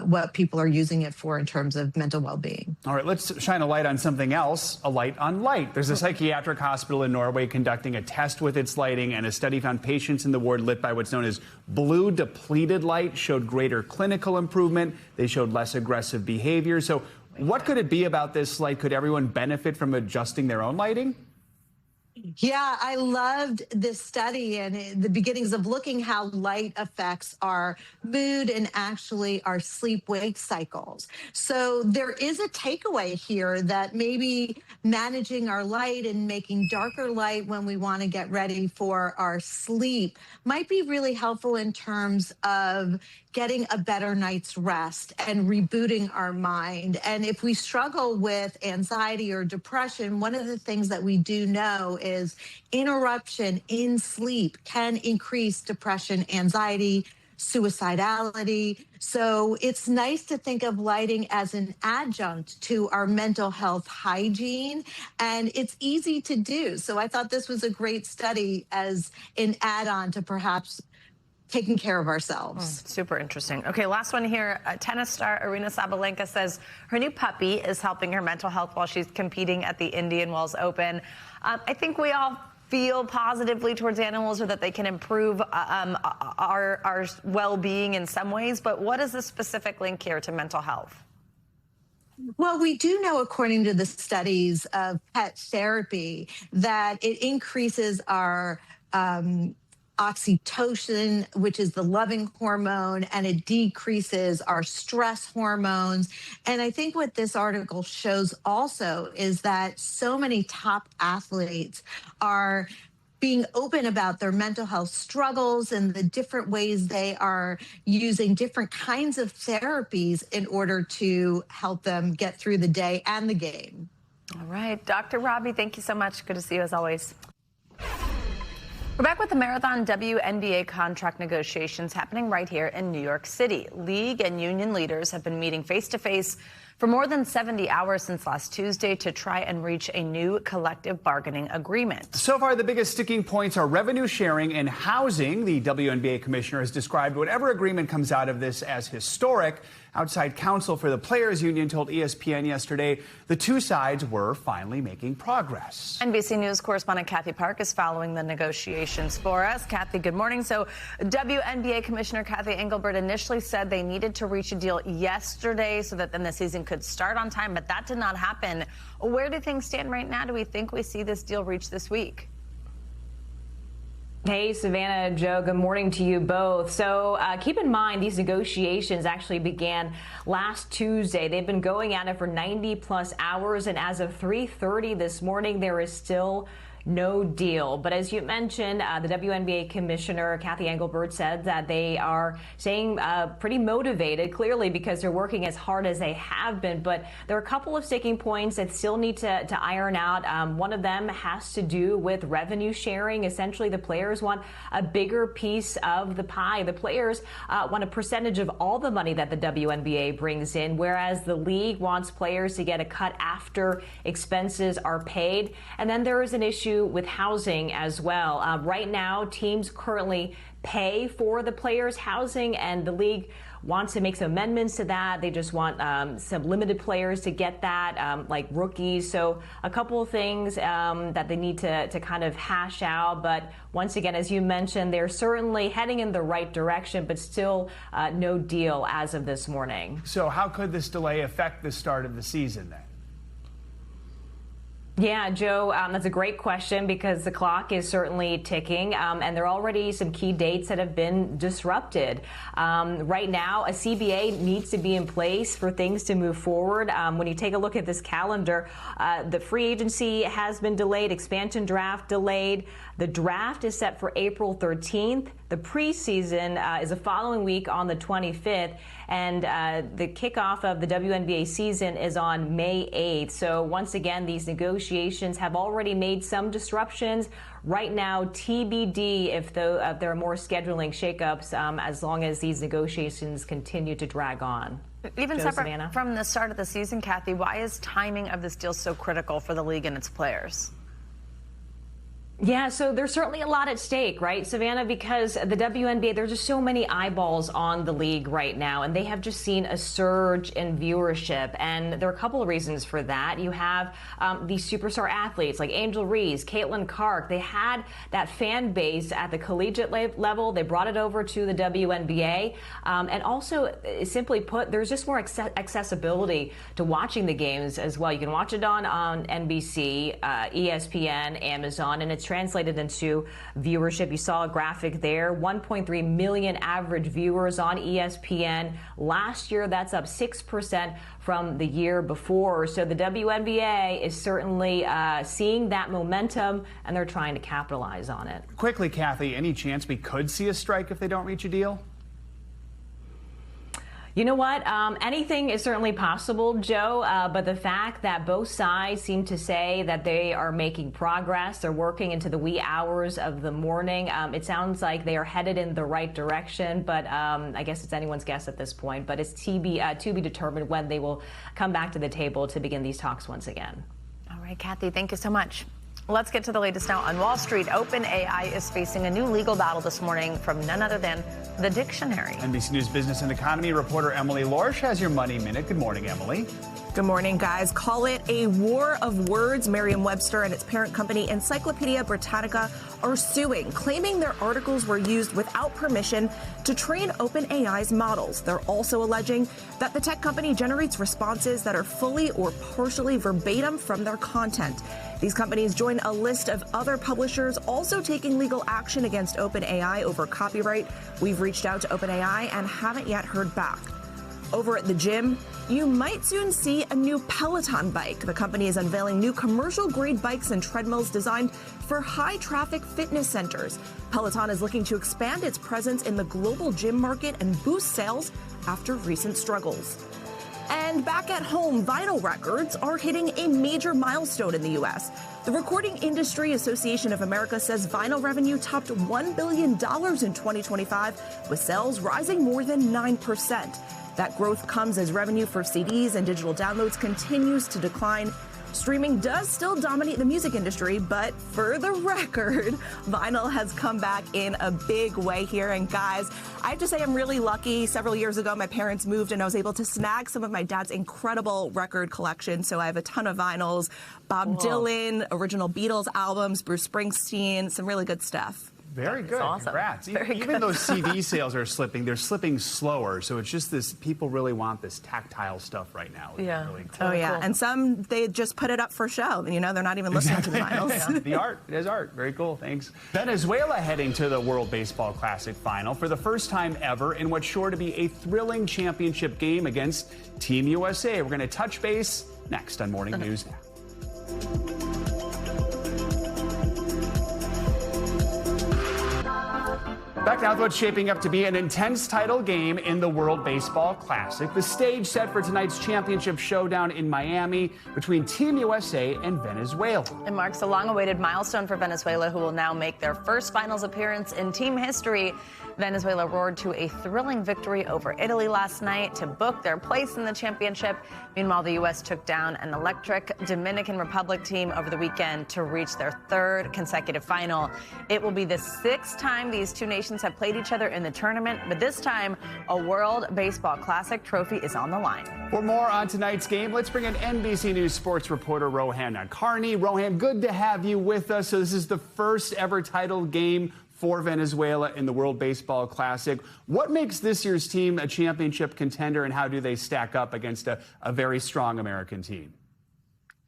what people are using it for in terms of mental well-being. All right, let's shine a light on something else, a light on light. There's a psychiatric hospital in Norway conducting a test with its lighting, and a study found patients in the ward lit by what's known as blue depleted light showed greater clinical improvement. They showed less aggressive behavior. So What could it be about this slate? Could everyone benefit from adjusting their own lighting? Yeah, I loved this study and the beginnings of looking how light affects our mood and actually our sleep-wake cycles. So there is a takeaway here that maybe managing our light and making darker light when we want to get ready for our sleep might be really helpful in terms of getting a better night's rest and rebooting our mind. And if we struggle with anxiety or depression, one of the things that we do know is interruption in sleep can increase depression, anxiety, suicidality. So it's nice to think of lighting as an adjunct to our mental health hygiene, and it's easy to do. So I thought this was a great study as an add-on to perhaps taking care of ourselves. Super interesting. Okay, last one here. Tennis star Aryna Sabalenka says her new puppy is helping her mental health while she's competing at the Indian Wells Open. I think we all feel positively towards animals or that they can improve our well-being in some ways, but what is the specific link here to mental health? Well, we do know, according to the studies of pet therapy, that it increases our oxytocin, which is the loving hormone, and it decreases our stress hormones. And I think what this article shows also is that so many top athletes are being open about their mental health struggles and the different ways they are using different kinds of therapies in order to help them get through the day and the game. All right, Dr. Robbie, thank you so much. Good to see you as always. We're back with the marathon WNBA contract negotiations happening right here in New York City. League and union leaders have been meeting face-to-face for more than 70 hours since last Tuesday to try and reach a new collective bargaining agreement. So far, the biggest sticking points are revenue sharing and housing. The WNBA commissioner has described whatever agreement comes out of this as historic. Outside counsel for the Players Union told ESPN yesterday the two sides were finally making progress. NBC News correspondent Kathy Park is following the negotiations for us. Kathy, good morning. So WNBA Commissioner Kathy Engelbert initially said they needed to reach a deal yesterday so that then the season could start on time, but that did not happen. Where do things stand right now? Do we think we see this deal reached this week? Hey, Savannah, Joe, good morning to you both. So keep in mind, these negotiations actually began last Tuesday. They've been going at it for 90 plus hours, and as of 3:30 this morning, there is still no deal. But as you mentioned, the WNBA commissioner, Kathy Engelbert, said that they are staying pretty motivated, clearly, because they're working as hard as they have been. But there are a couple of sticking points that still need to iron out. One of them has to do with revenue sharing. Essentially, the players want a bigger piece of the pie. The players want a percentage of all the money that the WNBA brings in, whereas the league wants players to get a cut after expenses are paid. And then there is an issue with housing as well. Right now, teams currently pay for the players' housing, and the league wants to make some amendments to that. They just want some limited players to get that, like rookies. So a couple of things that they need to kind of hash out. But once again, as you mentioned, they're certainly heading in the right direction, but still no deal as of this morning. So how could this delay affect the start of the season then? Yeah, Joe, that's a great question because the clock is certainly ticking, and there are already some key dates that have been disrupted. Right now, a CBA needs to be in place for things to move forward. When you take a look at this calendar, the free agency has been delayed, expansion draft delayed. The draft is set for April 13th. The preseason is the following week on the 25th, and the kickoff of the WNBA season is on May 8th. So once again, these negotiations have already made some disruptions. Right now, TBD if there are more scheduling shakeups as long as these negotiations continue to drag on. Even Joe, separate Savannah? from the start of the season, Kathy, why is timing of this deal so critical for the league and its players? Yeah, so there's certainly a lot at stake, right, Savannah, because the WNBA, there's just so many eyeballs on the league right now, and they have just seen a surge in viewership. And there are a couple of reasons for that. You have these superstar athletes like Angel Reese, Caitlin Clark. They had that fan base at the collegiate level. They brought it over to the WNBA. And also, simply put, there's just more accessibility to watching the games as well. You can watch it on NBC, ESPN, Amazon, and it's translated into viewership. You saw a graphic there, 1.3 million average viewers on ESPN. Last year, that's up 6% from the year before. So the WNBA is certainly seeing that momentum, and they're trying to capitalize on it. Quickly, Kathy, any chance we could see a strike if they don't reach a deal? You know what? Anything is certainly possible, Joe, but the fact that both sides seem to say that they are making progress, they're working into the wee hours of the morning, it sounds like they are headed in the right direction, but I guess it's anyone's guess at this point, but it's to be determined when they will come back to the table to begin these talks once again. All right, Kathy, thank you so much. Let's get to the latest now on Wall Street. OpenAI is facing a new legal battle this morning from none other than the dictionary. NBC News business and economy reporter Emily Lorsch has your Money Minute. Good morning, Emily. Good morning, guys. Call it a war of words. Merriam-Webster and its parent company, Encyclopedia Britannica, are suing, claiming their articles were used without permission to train OpenAI's models. They're also alleging that the tech company generates responses that are fully or partially verbatim from their content. These companies join a list of other publishers also taking legal action against OpenAI over copyright. We've reached out to OpenAI and haven't yet heard back. Over at the gym, you might soon see a new Peloton bike. The company is unveiling new commercial-grade bikes and treadmills designed for high-traffic fitness centers. Peloton is looking to expand its presence in the global gym market and boost sales after recent struggles. And back at home, vinyl records are hitting a major milestone in the U.S. The Recording Industry Association of America says vinyl revenue topped $1 billion in 2025, with sales rising more than 9%. That growth comes as revenue for CDs and digital downloads continues to decline. Streaming does still dominate the music industry, but for the record, vinyl has come back in a big way here. And guys, I have to say I'm really lucky. Several years ago, my parents moved and I was able to snag some of my dad's incredible record collection. So I have a ton of vinyls, Bob Dylan, original Beatles albums, Bruce Springsteen, some really good stuff. Very good. Awesome. Congrats. Very Even good. though CD sales are slipping, they're slipping slower. So it's just this, people really want this tactile stuff right now. Yeah. Really cool. Oh, yeah. And some, they just put it up for show. You know, they're not even listening to the vinyls. The art. It is art. Very cool. Thanks. Venezuela heading to the World Baseball Classic final for the first time ever in what's sure to be a thrilling championship game against Team USA. We're going to touch base next on Morning News Now. Back now with what's shaping up to be an intense title game in the World Baseball Classic. The stage set for tonight's championship showdown in Miami between Team USA and Venezuela. It marks a long-awaited milestone for Venezuela, who will now make their first finals appearance in team history. Venezuela roared to a thrilling victory over Italy last night to book their place in the championship. Meanwhile, the U.S. took down an electric Dominican Republic team over the weekend to reach their third consecutive final. It will be the sixth time these two nations have played each other in the tournament, but this time a World Baseball Classic trophy is on the line. For more on tonight's game, let's bring in NBC News sports reporter Rohan Nadkarni. Rohan, good to have you with us. So this is the first ever title game for Venezuela in the World Baseball Classic. What makes this year's team a championship contender, and how do they stack up against a very strong American team?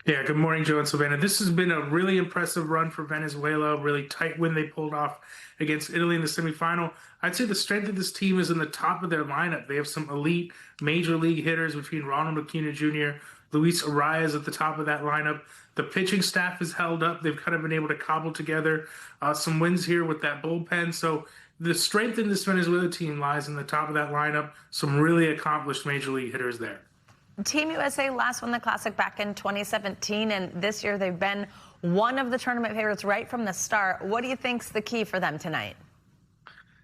Yeah, good morning, Joe and Savannah. This has been a really impressive run for Venezuela, really tight win they pulled off against Italy in the semifinal. I'd say the strength of this team is in the top of their lineup. They have some elite major league hitters between Ronald Acuna Jr., Luis Arias at the top of that lineup. The pitching staff is held up. They've kind of been able to cobble together some wins here with that bullpen. So the strength in this Venezuela team lies in the top of that lineup. Some really accomplished major league hitters there. Team USA last won the Classic back in 2017, and this year they've been one of the tournament favorites right from the start. What do you think's the key for them tonight?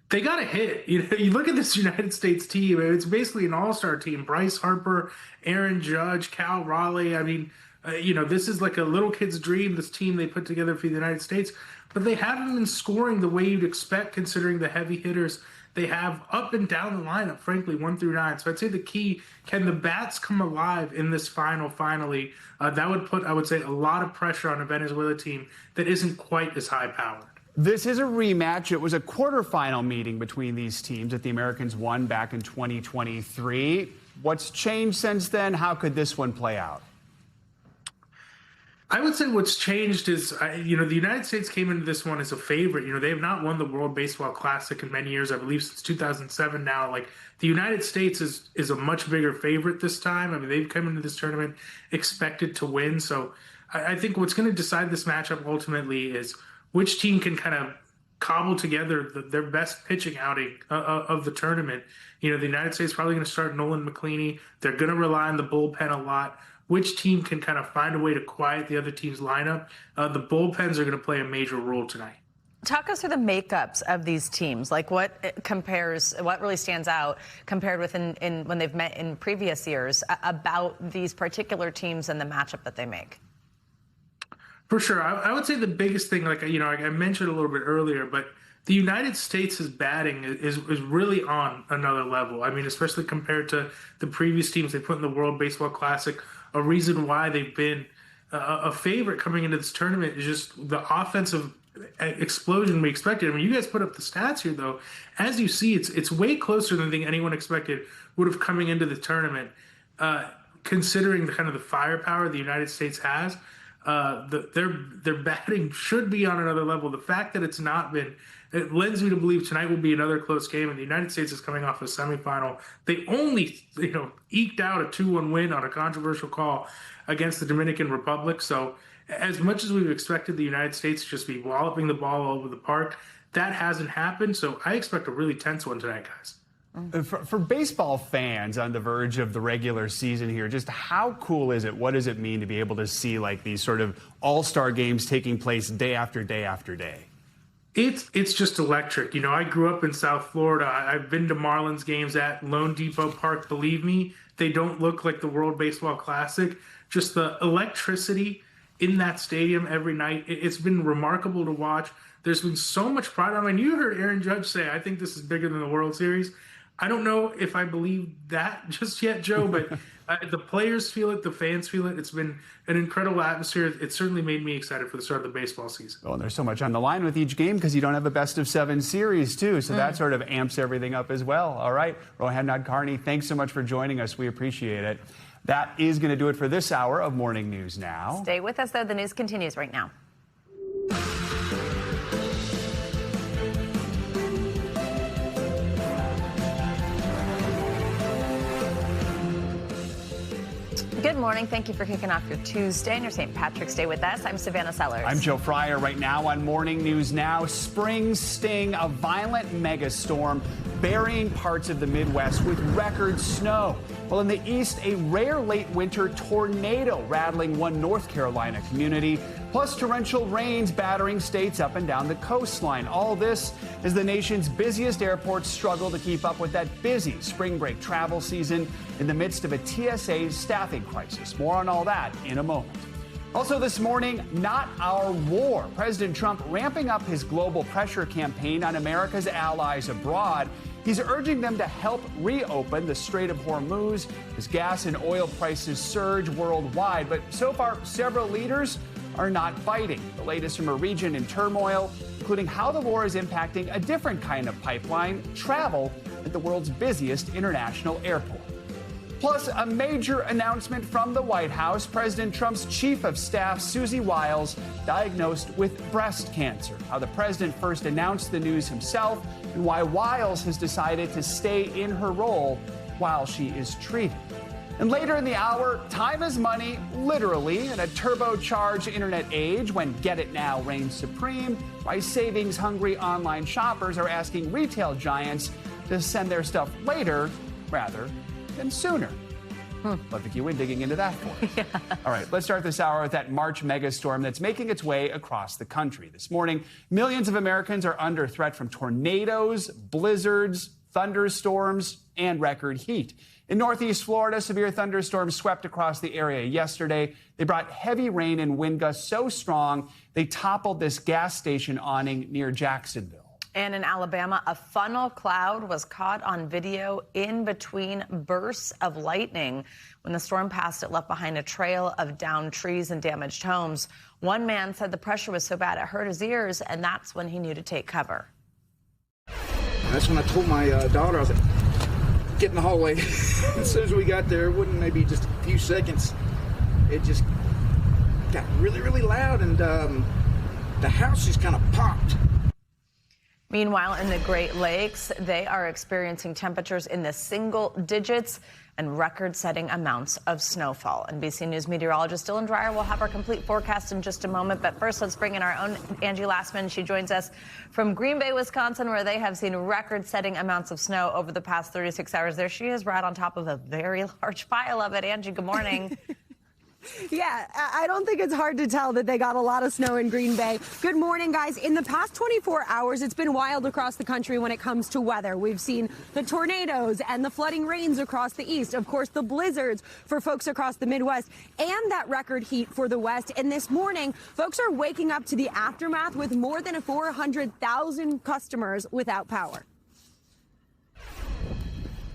They got a hit. You look at this United States team, it's basically an all-star team. Bryce Harper, Aaron Judge, Cal Raleigh. I mean, this is like a little kid's dream, this team they put together for the United States. but they haven't been scoring the way you'd expect considering the heavy hitters they have up and down the lineup, frankly, 1 through 9. So I'd say the key, can the bats come alive in this finally? That would put, I would say, a lot of pressure on a Venezuela team that isn't quite as high-powered. This is a rematch. It was a quarterfinal meeting between these teams that the Americans won back in 2023. What's changed since then? How could this one play out? I would say what's changed is, the United States came into this one as a favorite. They have not won the World Baseball Classic in many years, I believe since 2007 now. Like, the United States is a much bigger favorite this time. I mean, they've come into this tournament expected to win. So I think what's going to decide this matchup ultimately is which team can kind of cobble together their best pitching outing of the tournament. The United States is probably going to start Nolan McLeany. They're going to rely on the bullpen a lot. Which team can kind of find a way to quiet the other team's lineup? The bullpens are going to play a major role tonight. Talk us through the makeups of these teams. Like, what really stands out compared with when they've met in previous years about these particular teams and the matchup that they make? For sure. I would say the biggest thing, like, I mentioned a little bit earlier, but the United States' batting is really on another level. I mean, especially compared to the previous teams they put in the World Baseball Classic. A reason why they've been a favorite coming into this tournament is just the offensive explosion we expected. I mean, you guys put up the stats here, though. As you see, it's way closer than I think anyone expected would have coming into the tournament, considering the firepower the United States has. Their batting should be on another level. The fact that it's not been, it lends me to believe tonight will be another close game, and the United States is coming off a semifinal. They only, eked out a 2-1 win on a controversial call against the Dominican Republic. So as much as we've expected the United States to just be walloping the ball all over the park, that hasn't happened. So I expect a really tense one tonight, guys. For baseball fans on the verge of the regular season here, just how cool is it? What does it mean to be able to see like these sort of all-star games taking place day after day after day? It's just electric. I grew up in South Florida. I've been to Marlins games at Lone Depot Park. Believe me, they don't look like the World Baseball Classic. Just the electricity in that stadium every night. It's been remarkable to watch. There's been so much pride. I mean, you heard Aaron Judge say, I think this is bigger than the World Series. I don't know if I believe that just yet, Joe, but the players feel it, the fans feel it. It's been an incredible atmosphere. It certainly made me excited for the start of the baseball season. Oh, and there's so much on the line with each game because you don't have a best-of-7 series, too, so that sort of amps everything up as well. All right, Rohan Nadkarni, thanks so much for joining us. We appreciate it. That is going to do it for this hour of Morning News Now. Stay with us, though. The news continues right now. Good morning. Thank you for kicking off your Tuesday and your St. Patrick's Day with us. I'm Savannah Sellers. I'm Joe Fryer. Right now on Morning News Now, spring sting, a violent megastorm burying parts of the Midwest with record snow. Well, in the east, a rare late winter tornado rattling one North Carolina community, plus torrential rains battering states up and down the coastline. All this as the nation's busiest airports struggle to keep up with that busy spring break travel season in the midst of a TSA staffing crisis. More on all that in a moment. Also this morning, not our war. President Trump ramping up his global pressure campaign on America's allies abroad. He's urging them to help reopen the Strait of Hormuz as gas and oil prices surge worldwide. But so far, several leaders are not biting. The latest from a region in turmoil, including how the war is impacting a different kind of pipeline, travel at the world's busiest international airport. Plus, a major announcement from the White House. President Trump's chief of staff, Susie Wiles, diagnosed with breast cancer. How the president first announced the news himself and why Wiles has decided to stay in her role while she is treated. And later in the hour, time is money, literally, in a turbocharged internet age when Get It Now reigns supreme, why savings-hungry online shoppers are asking retail giants to send their stuff later rather than sooner. Love to keep digging into that for us. All right, let's start this hour with that March megastorm that's making its way across the country. This morning, millions of Americans are under threat from tornadoes, blizzards, thunderstorms, and record heat. In northeast Florida, severe thunderstorms swept across the area yesterday. They brought heavy rain and wind gusts so strong they toppled this gas station awning near Jacksonville. And in Alabama, a funnel cloud was caught on video in between bursts of lightning. When the storm passed, it left behind a trail of downed trees and damaged homes. One man said the pressure was so bad it hurt his ears, and that's when he knew to take cover. That's when I told my daughter, I was like, get in the hallway. As soon as we got there, it wasn't maybe just a few seconds. It just got really, really loud, and the house just kind of popped. Meanwhile, in the Great Lakes, they are experiencing temperatures in the single digits and record-setting amounts of snowfall. NBC News meteorologist Dylan Dreyer will have our complete forecast in just a moment. But first, let's bring in our own Angie Lastman. She joins us from Green Bay, Wisconsin, where they have seen record-setting amounts of snow over the past 36 hours. There she is, right on top of a very large pile of it. Angie, good morning. Yeah, I don't think it's hard to tell that they got a lot of snow in Green Bay. Good morning, guys. In the past 24 hours, it's been wild across the country when it comes to weather. We've seen the tornadoes and the flooding rains across the east. Of course, the blizzards for folks across the Midwest and that record heat for the West. And this morning, folks are waking up to the aftermath with more than 400,000 customers without power.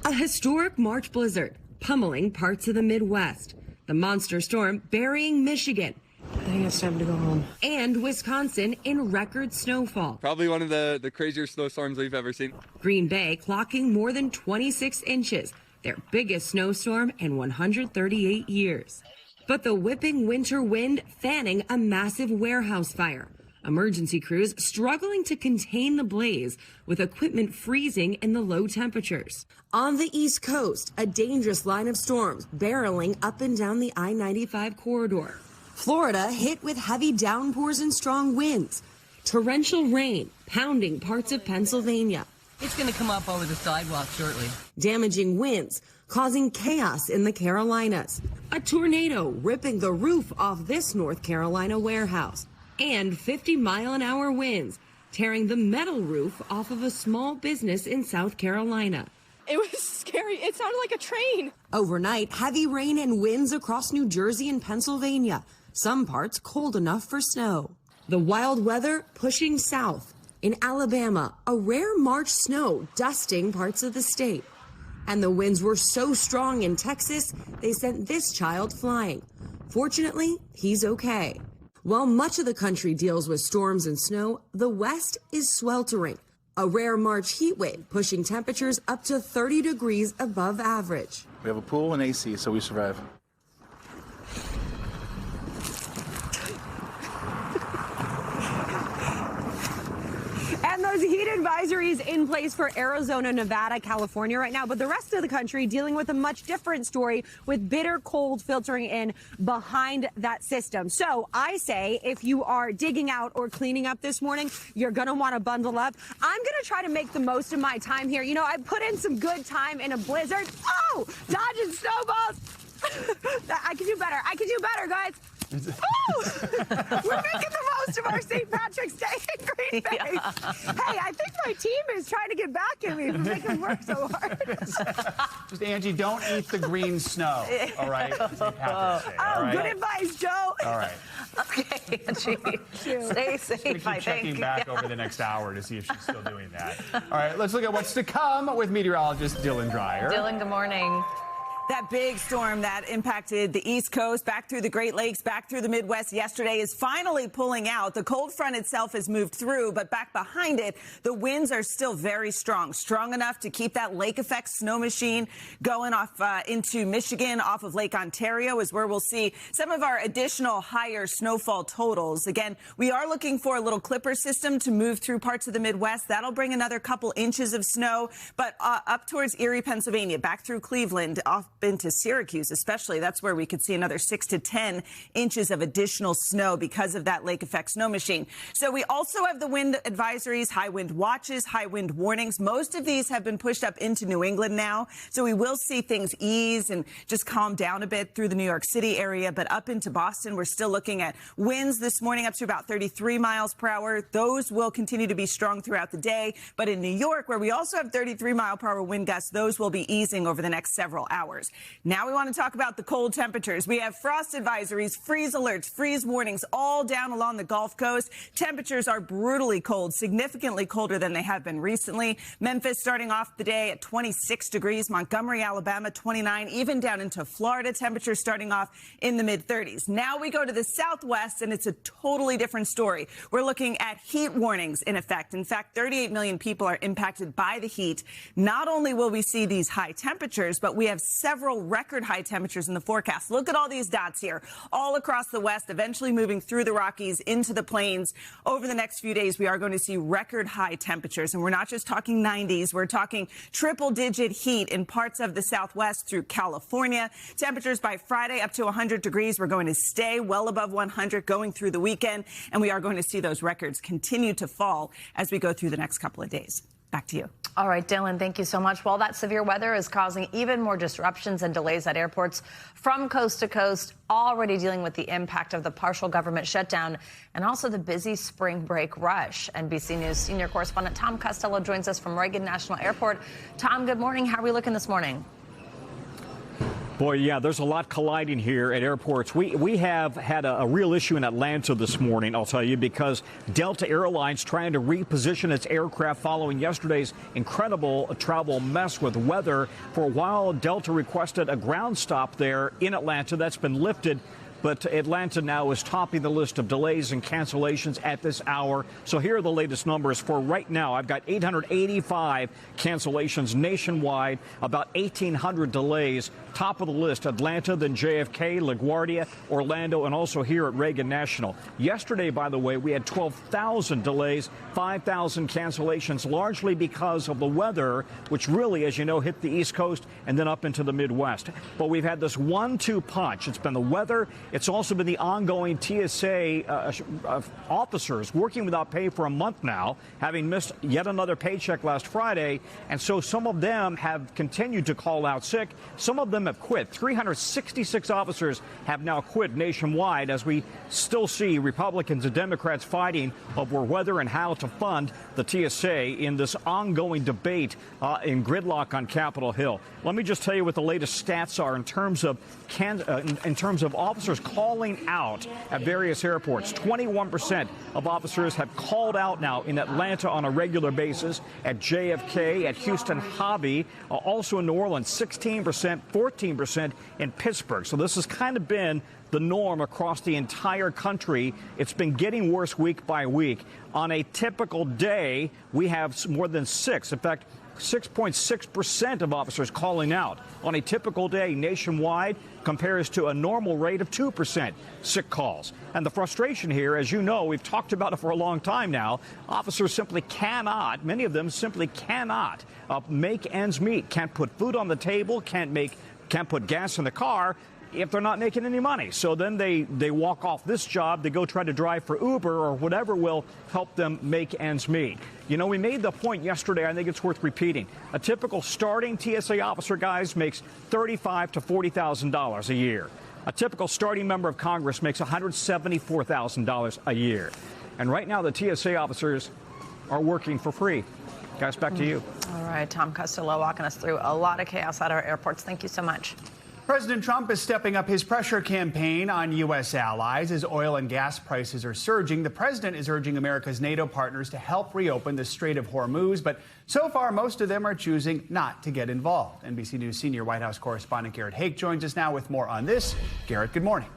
A historic March blizzard pummeling parts of the Midwest. The monster storm burying Michigan. I think it's time to go home. And Wisconsin in record snowfall. Probably one of the crazier snowstorms we've ever seen. Green Bay clocking more than 26 inches, their biggest snowstorm in 138 years. But the whipping winter wind fanning a massive warehouse fire. Emergency crews struggling to contain the blaze with equipment freezing in the low temperatures. On the East Coast, a dangerous line of storms barreling up and down the I-95 corridor. Florida hit with heavy downpours and strong winds. Torrential rain pounding parts of Pennsylvania. It's going to come up over the sidewalk shortly. Damaging winds causing chaos in the Carolinas. A tornado ripping the roof off this North Carolina warehouse. And 50-mile-an-hour winds tearing the metal roof off of a small business in South Carolina. It was scary. It sounded like a train. Overnight, heavy rain and winds across New Jersey and Pennsylvania. Some parts cold enough for snow. The wild weather pushing south. In Alabama, a rare March snow dusting parts of the state. And the winds were so strong in Texas, they sent this child flying. Fortunately, he's okay. While much of the country deals with storms and snow, the West is sweltering. A rare March heat wave pushing temperatures up to 30 degrees above average. We have a pool and AC, so we survive. And those heat advisories in place for Arizona, Nevada, California right now. But the rest of the country dealing with a much different story with bitter cold filtering in behind that system. So I say if you are digging out or cleaning up this morning, you're going to want to bundle up. I'm going to try to make the most of my time here. You know, I put in some good time in a blizzard. Oh, dodging snowballs. I can do better. I can do better, guys. We're making the most of our St. Patrick's Day in Green Bay. Yeah. Hey, I think my team is trying to get back at me for making work so hard. Just, Angie, don't eat the green snow, all right? St. Patrick's Day, all right? Good advice, Joe. All right. Okay, Angie. Stay safe, I think. Checking back over the next hour to see if she's still doing that. All right, let's look at what's to come with meteorologist Dylan Dreyer. Dylan, good morning. That big storm that impacted the East Coast, back through the Great Lakes, back through the Midwest yesterday is finally pulling out. The cold front itself has moved through, but back behind it, the winds are still very strong enough to keep that lake effect snow machine going off into Michigan, off of Lake Ontario is where we'll see some of our additional higher snowfall totals. Again, we are looking for a little clipper system to move through parts of the Midwest. That'll bring another couple inches of snow, but up towards Erie, Pennsylvania, back through Cleveland, off into Syracuse, especially. That's where we could see another 6 to 10 inches of additional snow because of that lake effect snow machine. So we also have the wind advisories, high wind watches, high wind warnings. Most of these have been pushed up into New England now. So we will see things ease and just calm down a bit through the New York City area. But up into Boston, we're still looking at winds this morning up to about 33 miles per hour. Those will continue to be strong throughout the day. But in New York, where we also have 33-mile-per-hour wind gusts, those will be easing over the next several hours. Now we want to talk about the cold temperatures. We have frost advisories, freeze alerts, freeze warnings all down along the Gulf Coast. Temperatures are brutally cold, significantly colder than they have been recently. Memphis starting off the day at 26 degrees. Montgomery, Alabama, 29, even down into Florida. Temperatures starting off in the mid-30s. Now we go to the Southwest, and it's a totally different story. We're looking at heat warnings in effect. In fact, 38 million people are impacted by the heat. Not only will we see these high temperatures, but we have several record high temperatures in the forecast. Look at all these dots here, all across the West, eventually moving through the Rockies into the plains. Over the next few days, we are going to see record high temperatures. And we're not just talking 90s. We're talking triple-digit heat in parts of the Southwest through California. Temperatures by Friday up to 100 degrees. We're going to stay well above 100 going through the weekend. And we are going to see those records continue to fall as we go through the next couple of days. Back to you. All right, Dylan, thank you so much. Well, that severe weather is causing even more disruptions and delays at airports from coast to coast, already dealing with the impact of the partial government shutdown and also the busy spring break rush. NBC News senior correspondent Tom Costello joins us from Reagan National Airport. Tom, good morning. How are we looking this morning? Boy, yeah, there's a lot colliding here at airports. We have had a real issue in Atlanta this morning, I'll tell you, because Delta Airlines trying to reposition its aircraft following yesterday's incredible travel mess with weather. For a while, Delta requested a ground stop there in Atlanta. That's been lifted. But Atlanta now is topping the list of delays and cancellations at this hour. So here are the latest numbers for right now. I've got 885 cancellations nationwide, about 1,800 delays. Top of the list, Atlanta, then JFK, LaGuardia, Orlando, and also here at Reagan National. Yesterday, by the way, we had 12,000 delays, 5,000 cancellations, largely because of the weather, which really, as you know, hit the East Coast and then up into the Midwest. But we've had this 1-2 punch. It's been the weather. It's also been the ongoing TSA officers working without pay for a month now, having missed yet another paycheck last Friday. And so some of them have continued to call out sick. Some of them have quit. 366 officers have now quit nationwide as we still see Republicans and Democrats fighting over whether and how to fund the TSA in this ongoing debate in gridlock on Capitol Hill. Let me just tell you what the latest stats are in terms of officers calling out at various airports. 21% of officers have called out now in Atlanta on a regular basis, at JFK, at Houston Hobby, also in New Orleans, 16%, 14% in Pittsburgh. So this has kind of been the norm across the entire country. It's been getting worse week by week. On a typical day, we have more than 6. In fact, 6.6% of officers calling out on a typical day nationwide compares to a normal rate of 2% sick calls. And the frustration here, as you know, we've talked about it for a long time now, officers simply cannot, many of them simply cannot make ends meet, can't put food on the table, can't put gas in the car if they're not making any money. So then they walk off this job, they go try to drive for Uber or whatever will help them make ends meet. You know, we made the point yesterday, I think it's worth repeating. A typical starting TSA officer, guys, makes $35,000 to $40,000 a year. A typical starting member of Congress makes $174,000 a year. And right now, the TSA officers are working for free. Guys, back to you. All right, Tom Costello walking us through a lot of chaos at our airports. Thank you so much. President Trump is stepping up his pressure campaign on U.S. allies as oil and gas prices are surging. The president is urging America's NATO partners to help reopen the Strait of Hormuz, but so far most of them are choosing not to get involved. NBC News senior White House correspondent Garrett Haake joins us now with more on this. Garrett, good morning.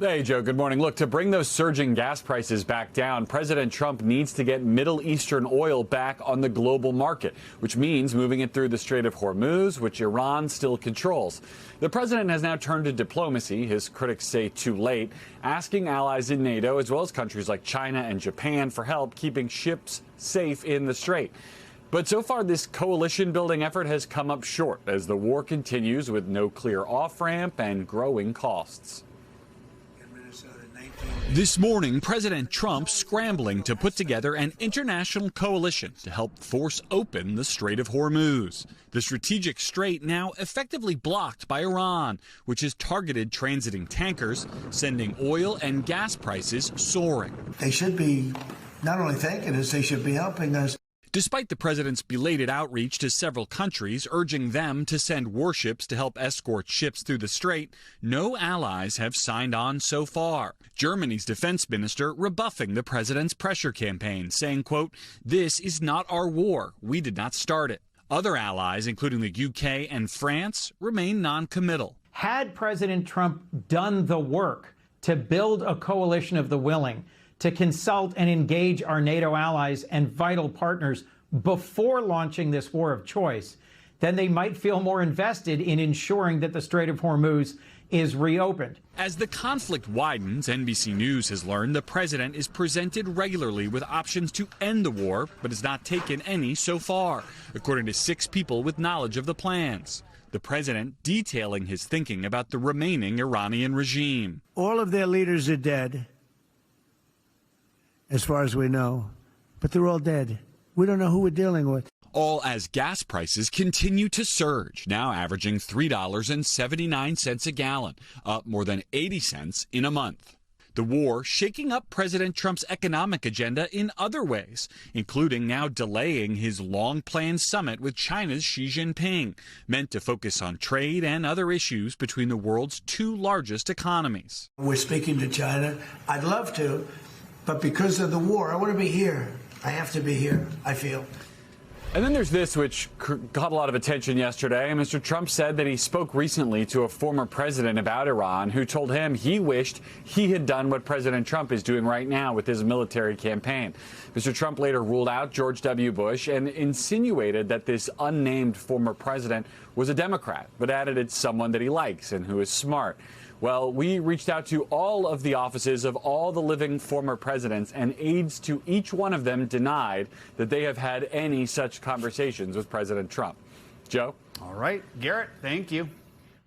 Hey, Joe. Good morning. Look, to bring those surging gas prices back down, President Trump needs to get Middle Eastern oil back on the global market, which means moving it through the Strait of Hormuz, which Iran still controls. The president has now turned to diplomacy, his critics say too late, asking allies in NATO, as well as countries like China and Japan, for help keeping ships safe in the strait. But so far, this coalition-building effort has come up short as the war continues with no clear off-ramp and growing costs. This morning, President Trump scrambling to put together an international coalition to help force open the Strait of Hormuz. The strategic strait now effectively blocked by Iran, which has targeted transiting tankers, sending oil and gas prices soaring. They should be not only thanking us, they should be helping us. Despite the president's belated outreach to several countries urging them to send warships to help escort ships through the strait, no allies have signed on so far. Germany's defense minister rebuffing the president's pressure campaign, saying, quote, "This is not our war. We did not start it." Other allies, including the UK and France, remain non-committal. Had President Trump done the work to build a coalition of the willing, to consult and engage our NATO allies and vital partners before launching this war of choice, then they might feel more invested in ensuring that the Strait of Hormuz is reopened. As the conflict widens, NBC News has learned the president is presented regularly with options to end the war, but has not taken any so far, according to 6 people with knowledge of the plans. The president detailing his thinking about the remaining Iranian regime. All of their leaders are dead, as far as we know, but they're all dead. We don't know who we're dealing with. All as gas prices continue to surge, now averaging $3.79 a gallon, up more than 80 cents in a month. The war shaking up President Trump's economic agenda in other ways, including now delaying his long-planned summit with China's Xi Jinping, meant to focus on trade and other issues between the world's 2 largest economies. We're speaking to China. I'd love to, but because of the war, I want to be here. I have to be here, I feel. And then there's this, which got a lot of attention yesterday. Mr. Trump said that he spoke recently to a former president about Iran who told him he wished he had done what President Trump is doing right now with his military campaign. Mr. Trump later ruled out George W. Bush and insinuated that this unnamed former president was a Democrat, but added it's someone that he likes and who is smart. Well, we reached out to all of the offices of all the living former presidents, and aides to each one of them denied that they have had any such conversations with President Trump. Joe? All right. Garrett, thank you.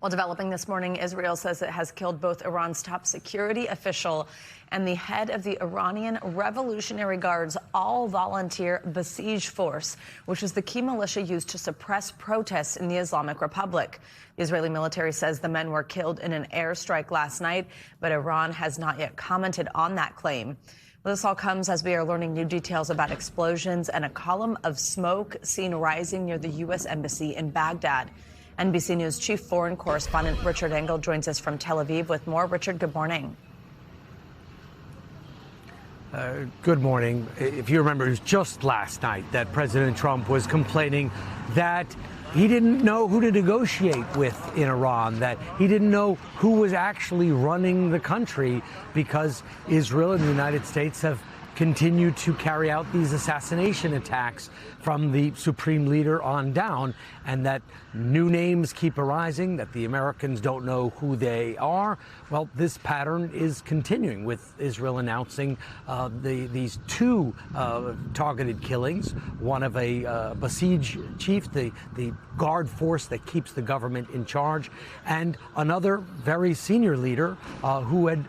Well, developing this morning, Israel says it has killed both Iran's top security official and the head of the Iranian Revolutionary Guard's all-volunteer Basij force, which is the key militia used to suppress protests in the Islamic Republic. The Israeli military says the men were killed in an airstrike last night, but Iran has not yet commented on that claim. Well, this all comes as we are learning new details about explosions and a column of smoke seen rising near the U.S. Embassy in Baghdad. NBC News chief foreign correspondent Richard Engel joins us from Tel Aviv with more. Richard, good morning. Good morning. If you remember, it was just last night that President Trump was complaining that he didn't know who to negotiate with in Iran, that he didn't know who was actually running the country because Israel and the United States have continued to carry out these assassination attacks from the supreme leader on down, and that new names keep arising, that the Americans don't know who they are. Well, this pattern is continuing, with Israel announcing these 2 targeted killings, one of a Basij chief, the guard force that keeps the government in charge, and another very senior leader who had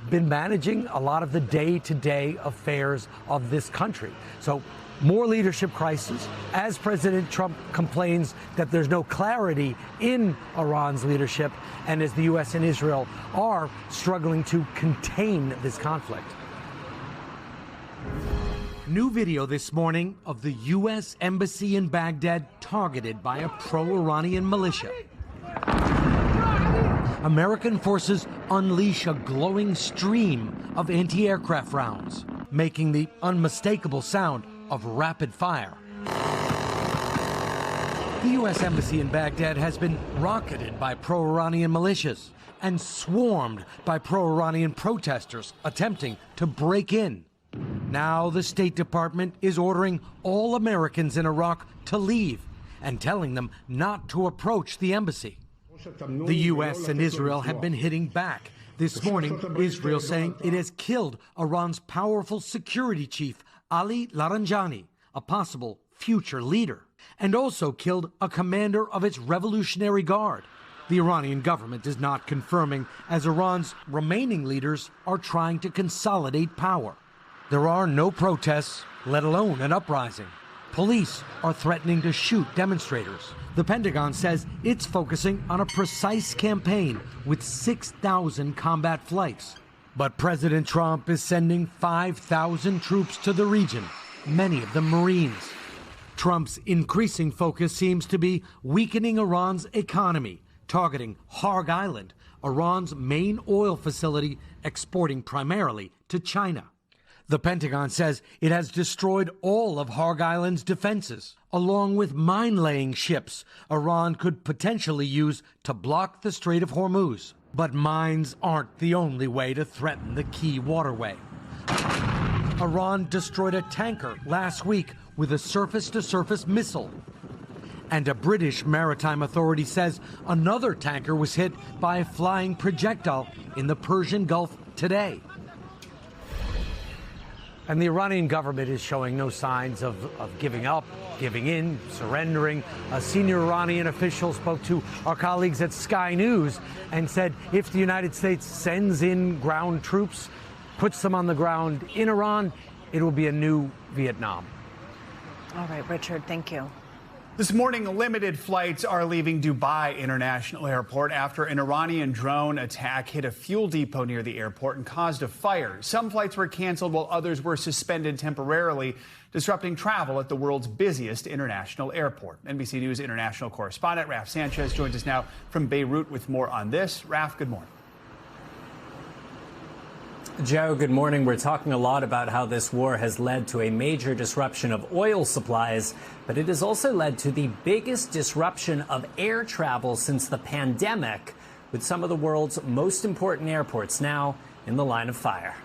been managing a lot of the day-to-day affairs of this country. So more leadership crisis as President Trump complains that there's no clarity in Iran's leadership, and as the U.S. and Israel are struggling to contain this conflict. New video this morning of the U.S. Embassy in Baghdad targeted by a pro-Iranian militia. American forces unleash a glowing stream of anti-aircraft rounds, making the unmistakable sound of rapid fire. The U.S. Embassy in Baghdad has been rocketed by pro-Iranian militias and swarmed by pro-Iranian protesters attempting to break in. Now the State Department is ordering all Americans in Iraq to leave and telling them not to approach the embassy. The U.S. and Israel have been hitting back. This morning, Israel saying it has killed Iran's powerful security chief, Ali Laranjani, a possible future leader, and also killed a commander of its Revolutionary Guard. The Iranian government is not confirming, as Iran's remaining leaders are trying to consolidate power. There are no protests, let alone an uprising. Police are threatening to shoot demonstrators. The Pentagon says it's focusing on a precise campaign with 6,000 combat flights. But President Trump is sending 5,000 troops to the region, many of them Marines. Trump's increasing focus seems to be weakening Iran's economy, targeting Harg Island, Iran's main oil facility exporting primarily to China. The Pentagon says it has destroyed all of Harg Island's defenses, along with mine-laying ships Iran could potentially use to block the Strait of Hormuz. But mines aren't the only way to threaten the key waterway. Iran destroyed a tanker last week with a surface-to-surface missile. And a British maritime authority says another tanker was hit by a flying projectile in the Persian Gulf today. And the Iranian government is showing no signs of giving up, giving in, surrendering. A senior Iranian official spoke to our colleagues at Sky News and said if the United States sends in ground troops, puts them on the ground in Iran, it will be a new Vietnam. All right, Richard, thank you. This morning, limited flights are leaving Dubai International Airport after an Iranian drone attack hit a fuel depot near the airport and caused a fire. Some flights were canceled while others were suspended temporarily, disrupting travel at the world's busiest international airport. NBC News international correspondent Raf Sanchez joins us now from Beirut with more on this. Raf, good morning. Joe, good morning. We're talking a lot about how this war has led to a major disruption of oil supplies, but it has also led to the biggest disruption of air travel since the pandemic, with some of the world's most important airports now in the line of fire.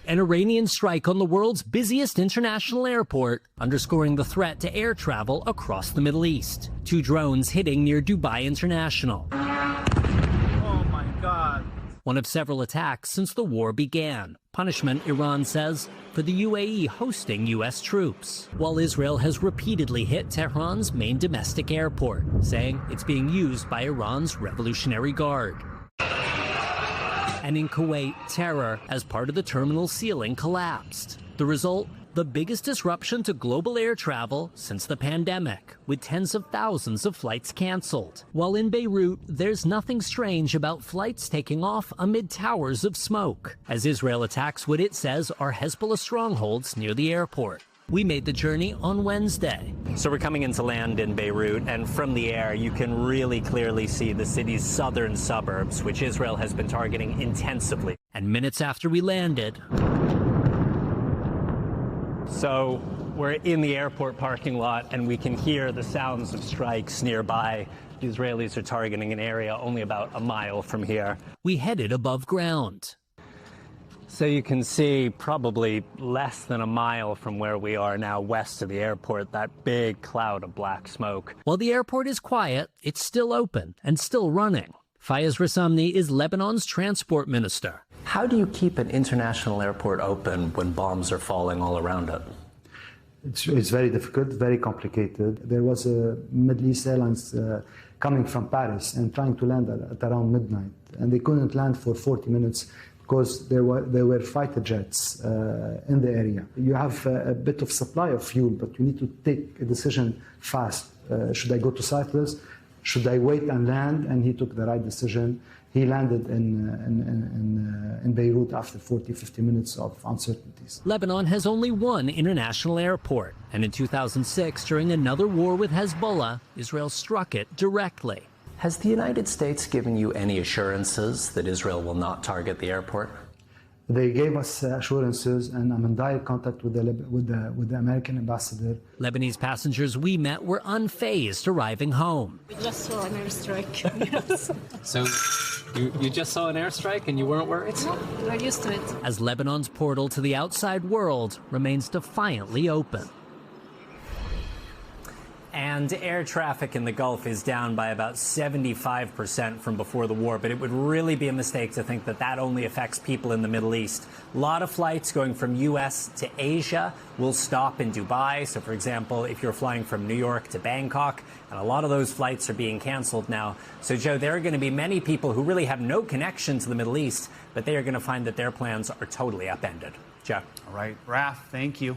An Iranian strike on the world's busiest international airport, underscoring the threat to air travel across the Middle East. 2 drones hitting near Dubai International. Oh my God. One of several attacks since the war began. Punishment, Iran says, for the UAE hosting U.S. troops, while Israel has repeatedly hit Tehran's main domestic airport, saying it's being used by Iran's Revolutionary Guard. And in Kuwait, terror as part of the terminal ceiling collapsed. The result? The biggest disruption to global air travel since the pandemic, with tens of thousands of flights canceled. While in Beirut, there's nothing strange about flights taking off amid towers of smoke, as Israel attacks what it says are Hezbollah strongholds near the airport. We made the journey on Wednesday. So we're coming into land in Beirut, and from the air, you can really clearly see the city's southern suburbs, which Israel has been targeting intensively. And minutes after we landed, so we're in the airport parking lot, and we can hear the sounds of strikes nearby. The Israelis are targeting an area only about a mile from here. We headed above ground. So you can see probably less than a mile from where we are now west of the airport, that big cloud of black smoke. While the airport is quiet, it's still open and still running. Fayez Rasamni is Lebanon's transport minister. How do you keep an international airport open when bombs are falling all around it? It's very difficult, very complicated. There was a Middle East Airlines coming from Paris and trying to land at around midnight. And they couldn't land for 40 minutes because there were fighter jets in the area. You have a bit of supply of fuel, but you need to take a decision fast. Should I go to Cyprus? Should I wait and land? And he took the right decision. He landed in Beirut after 40, 50 minutes of uncertainties. Lebanon has only one international airport. And in 2006, during another war with Hezbollah, Israel struck it directly. Has the United States given you any assurances that Israel will not target the airport? They gave us assurances, and I'm in direct contact with the American ambassador. Lebanese passengers we met were unfazed arriving home. We just saw an airstrike. Yes. So you just saw an airstrike and you weren't worried? No, we're used to it. As Lebanon's portal to the outside world remains defiantly open. And air traffic in the Gulf is down by about 75% from before the war, but it would really be a mistake to think that that only affects people in the Middle East. A lot of flights going from U.S. to Asia will stop in Dubai. So, for example, if you're flying from New York to Bangkok, and a lot of those flights are being canceled now. So, Joe, there are going to be many people who really have no connection to the Middle East, but they are going to find that their plans are totally upended. Joe. All right, Raph, thank you.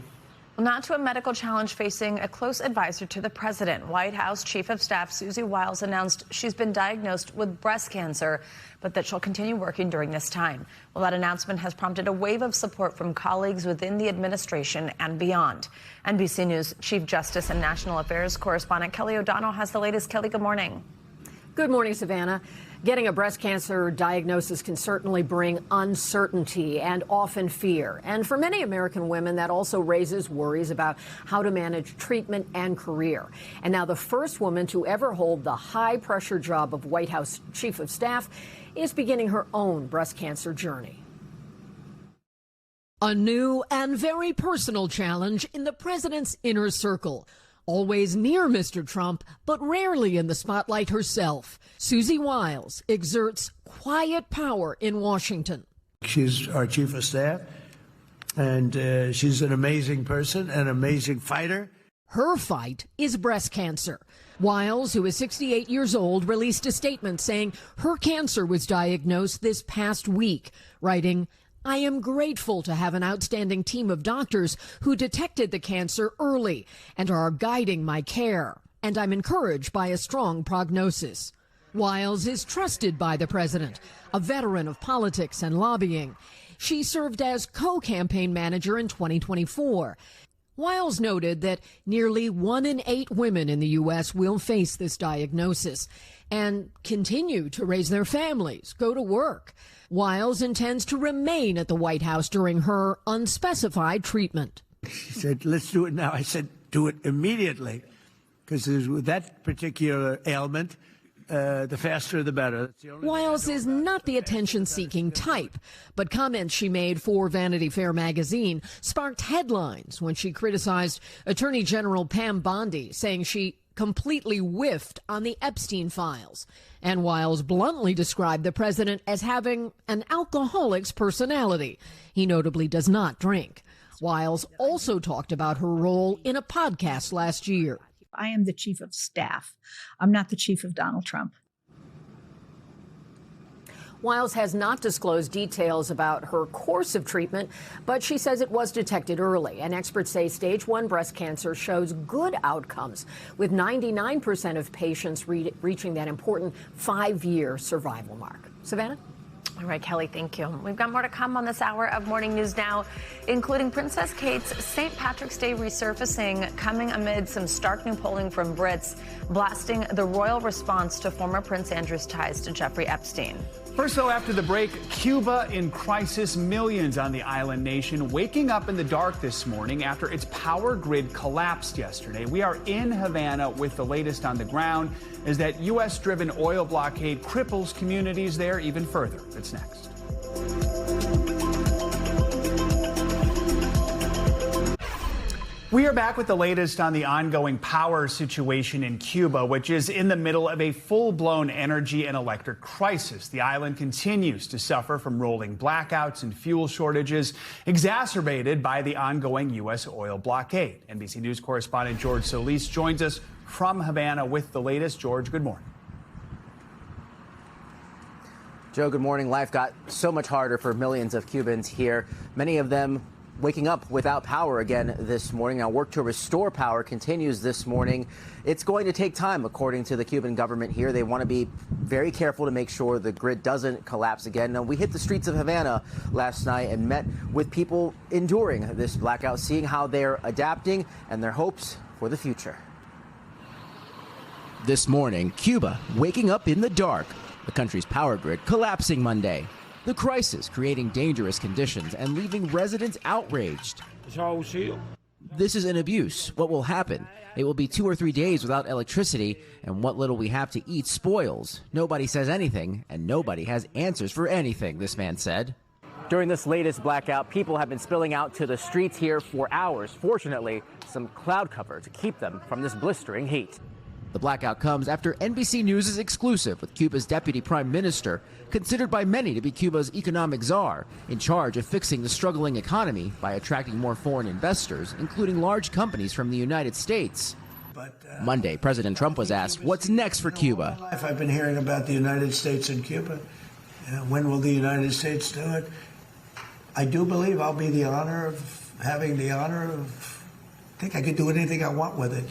Not to a medical challenge facing a close advisor to the president. White House Chief of Staff Susie Wiles announced she's been diagnosed with breast cancer, but that she'll continue working during this time. Well, that announcement has prompted a wave of support from colleagues within the administration and beyond. NBC News Chief Justice and National Affairs correspondent Kelly O'Donnell has the latest. Kelly, good morning. Good morning, Savannah. Getting a breast cancer diagnosis can certainly bring uncertainty and often fear. And for many American women, that also raises worries about how to manage treatment and career. And now the first woman to ever hold the high-pressure job of White House Chief of Staff is beginning her own breast cancer journey. A new and very personal challenge in the president's inner circle. Always near Mr. Trump, but rarely in the spotlight herself. Susie Wiles exerts quiet power in Washington. She's our chief of staff, and she's an amazing person, an amazing fighter. Her fight is breast cancer. Wiles, who is 68 years old, released a statement saying her cancer was diagnosed this past week, writing, "I am grateful to have an outstanding team of doctors who detected the cancer early and are guiding my care, and I'm encouraged by a strong prognosis." Wiles is trusted by the president, a veteran of politics and lobbying. She served as co-campaign manager in 2024. Wiles noted that nearly 1 in 8 women in the U.S. will face this diagnosis and continue to raise their families, go to work. Wiles intends to remain at the White House during her unspecified treatment. She said, "Let's do it now." I said, "Do it immediately," because with that particular ailment, the faster the better. Wiles is not the attention-seeking type, but comments she made for Vanity Fair magazine sparked headlines when she criticized Attorney General Pam Bondi, saying she completely whiffed on the Epstein files. And Wiles bluntly described the president as having an alcoholic's personality. He notably does not drink. Wiles also talked about her role in a podcast last year. I am the chief of staff. I'm not the chief of Donald Trump. Wiles has not disclosed details about her course of treatment, but she says it was detected early. And experts say stage 1 breast cancer shows good outcomes, with 99% of patients reaching that important 5-year survival mark. Savannah? All right, Kelly, thank you. We've got more to come on this hour of Morning News Now, including Princess Kate's St. Patrick's Day resurfacing, coming amid some stark new polling from Brits, blasting the royal response to former Prince Andrew's ties to Jeffrey Epstein. First, though, after the break, Cuba in crisis. Millions on the island nation waking up in the dark this morning after its power grid collapsed yesterday. We are in Havana with the latest on the ground as that U.S.-driven oil blockade cripples communities there even further. That's next. We are back with the latest on the ongoing power situation in Cuba, which is in the middle of a full-blown energy and electric crisis. The island continues to suffer from rolling blackouts and fuel shortages, exacerbated by the ongoing U.S. oil blockade. NBC News correspondent George Solis joins us from Havana with the latest. George, good morning. Joe, good morning. Life got so much harder for millions of Cubans here, many of them waking up without power again this morning. Now, work to restore power continues this morning. It's going to take time, according to the Cuban government here. They want to be very careful to make sure the grid doesn't collapse again. Now, we hit the streets of Havana last night and met with people enduring this blackout, seeing how they're adapting and their hopes for the future. This morning, Cuba waking up in the dark. The country's power grid collapsing Monday. The crisis creating dangerous conditions and leaving residents outraged. This is an abuse. What will happen? It will be 2 or 3 days without electricity, and what little we have to eat spoils. Nobody says anything, and nobody has answers for anything, this man said. During this latest blackout, people have been spilling out to the streets here for hours. Fortunately, some cloud cover to keep them from this blistering heat. The blackout comes after NBC News' exclusive with Cuba's deputy prime minister, considered by many to be Cuba's economic czar, in charge of fixing the struggling economy by attracting more foreign investors, including large companies from the United States. Monday, President Trump was asked what's next for Cuba. All my life I've been hearing about the United States and Cuba. When will the United States do it? I do believe I'll be having the honor of, I think I could do anything I want with it.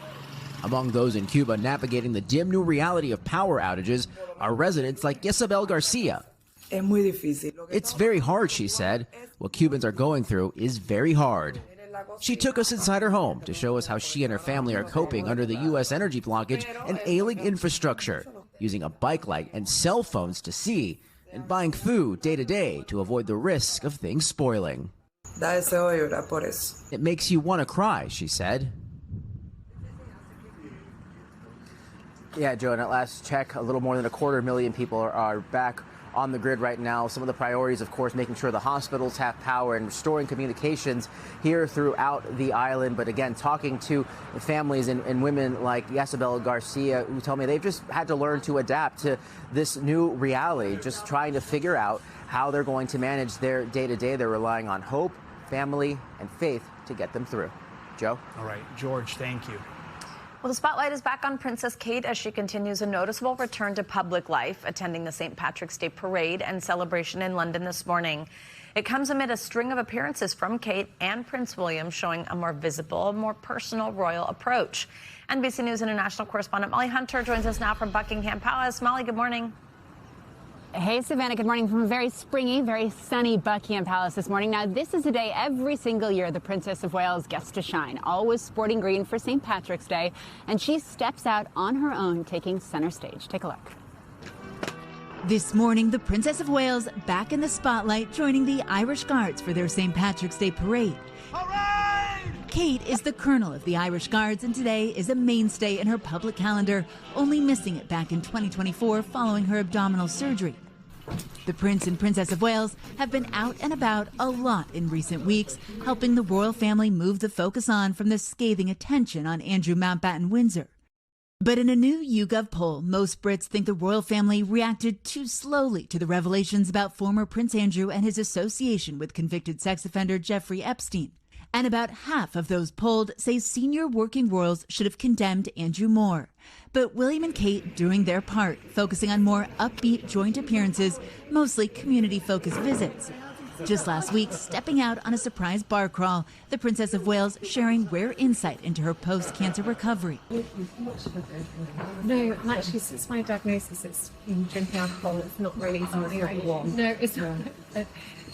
Among those in Cuba navigating the dim new reality of power outages are residents like Isabel Garcia. It's very hard, she said. What Cubans are going through is very hard. She took us inside her home to show us how she and her family are coping under the U.S. energy blockage and ailing infrastructure, using a bike light and cell phones to see, and buying food day to day to avoid the risk of things spoiling. It makes you want to cry, she said. Yeah, Joe, and at last check, a little more than 250,000 people are back on the grid right now. Some of the priorities, of course, making sure the hospitals have power and restoring communications here throughout the island. But again, talking to families and women like Isabel Garcia, who tell me they've just had to learn to adapt to this new reality, just trying to figure out how they're going to manage their day-to-day. They're relying on hope, family, and faith to get them through. Joe? All right, George, thank you. Well, the spotlight is back on Princess Kate as she continues a noticeable return to public life, attending the St. Patrick's Day parade and celebration in London this morning. It comes amid a string of appearances from Kate and Prince William, showing a more visible, more personal royal approach. NBC News International correspondent Molly Hunter joins us now from Buckingham Palace. Molly, good morning. Hey, Savannah, good morning from a very springy, very sunny Buckingham Palace this morning. Now, this is a day every single year the Princess of Wales gets to shine, always sporting green for St. Patrick's Day, and she steps out on her own, taking center stage. Take a look. This morning, the Princess of Wales back in the spotlight, joining the Irish Guards for their St. Patrick's Day parade. Kate is the colonel of the Irish Guards and today is a mainstay in her public calendar, only missing it back in 2024 following her abdominal surgery. The Prince and Princess of Wales have been out and about a lot in recent weeks, helping the royal family move the focus on from the scathing attention on Andrew Mountbatten Windsor. But in a new YouGov poll, most Brits think the royal family reacted too slowly to the revelations about former Prince Andrew and his association with convicted sex offender Jeffrey Epstein. And about half of those polled say senior working royals should have condemned Andrew more. But William and Kate doing their part, focusing on more upbeat joint appearances, mostly community-focused visits. Just last week, stepping out on a surprise bar crawl, the Princess of Wales sharing rare insight into her post-cancer recovery. No, actually, since my diagnosis, it's been drinking alcohol. It's not really something I want. No, it's not.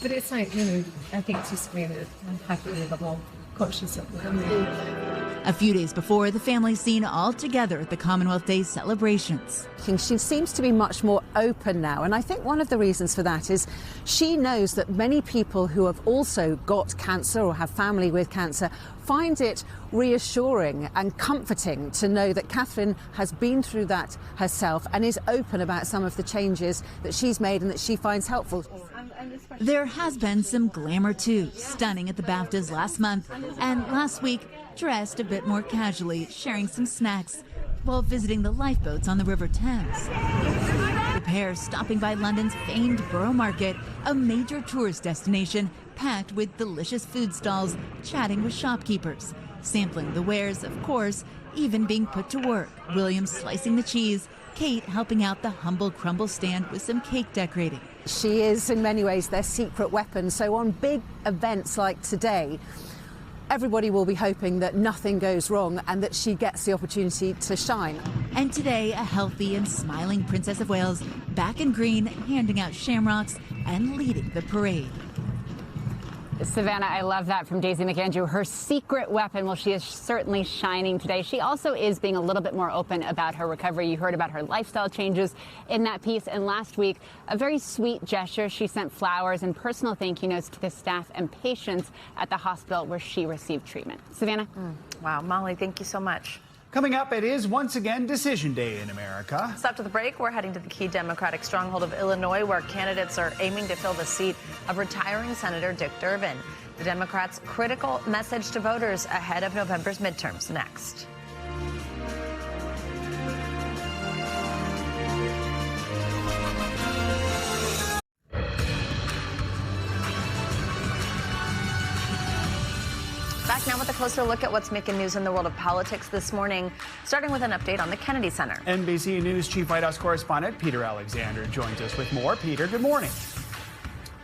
But it's like, I think it's just me that I'm happy with a more conscious of them. A few days before, the family's seen all together at the Commonwealth Day celebrations. She seems to be much more open now, and I think one of the reasons for that is she knows that many people who have also got cancer or have family with cancer find it reassuring and comforting to know that Catherine has been through that herself and is open about some of the changes that she's made and that she finds helpful. There has been some glamour too, stunning at the BAFTAs last month, and last week dressed a bit more casually, sharing some snacks while visiting the lifeboats on the River Thames. The pair stopping by London's famed Borough Market, a major tourist destination packed with delicious food stalls, chatting with shopkeepers, sampling the wares, of course, even being put to work. William slicing the cheese, Kate helping out the humble crumble stand with some cake decorating. She is, in many ways, their secret weapon. So on big events like today, everybody will be hoping that nothing goes wrong and that she gets the opportunity to shine. And today, a healthy and smiling Princess of Wales, back in green, handing out shamrocks and leading the parade. Savannah, I love that from Daisy McAndrew. Her secret weapon, well, she is certainly shining today. She also is being a little bit more open about her recovery. You heard about her lifestyle changes in that piece. And last week, a very sweet gesture. She sent flowers and personal thank you notes to the staff and patients at the hospital where she received treatment. Savannah? Wow, Molly, thank you so much. Coming up, it is once again Decision Day in America. So after the break, we're heading to the key Democratic stronghold of Illinois, where candidates are aiming to fill the seat of retiring Senator Dick Durbin. The Democrats' critical message to voters ahead of November's midterms next. Back now with a closer look at what's making news in the world of politics this morning, starting with an update on the Kennedy Center. NBC News Chief White House correspondent Peter Alexander joins us with more. Peter, good morning.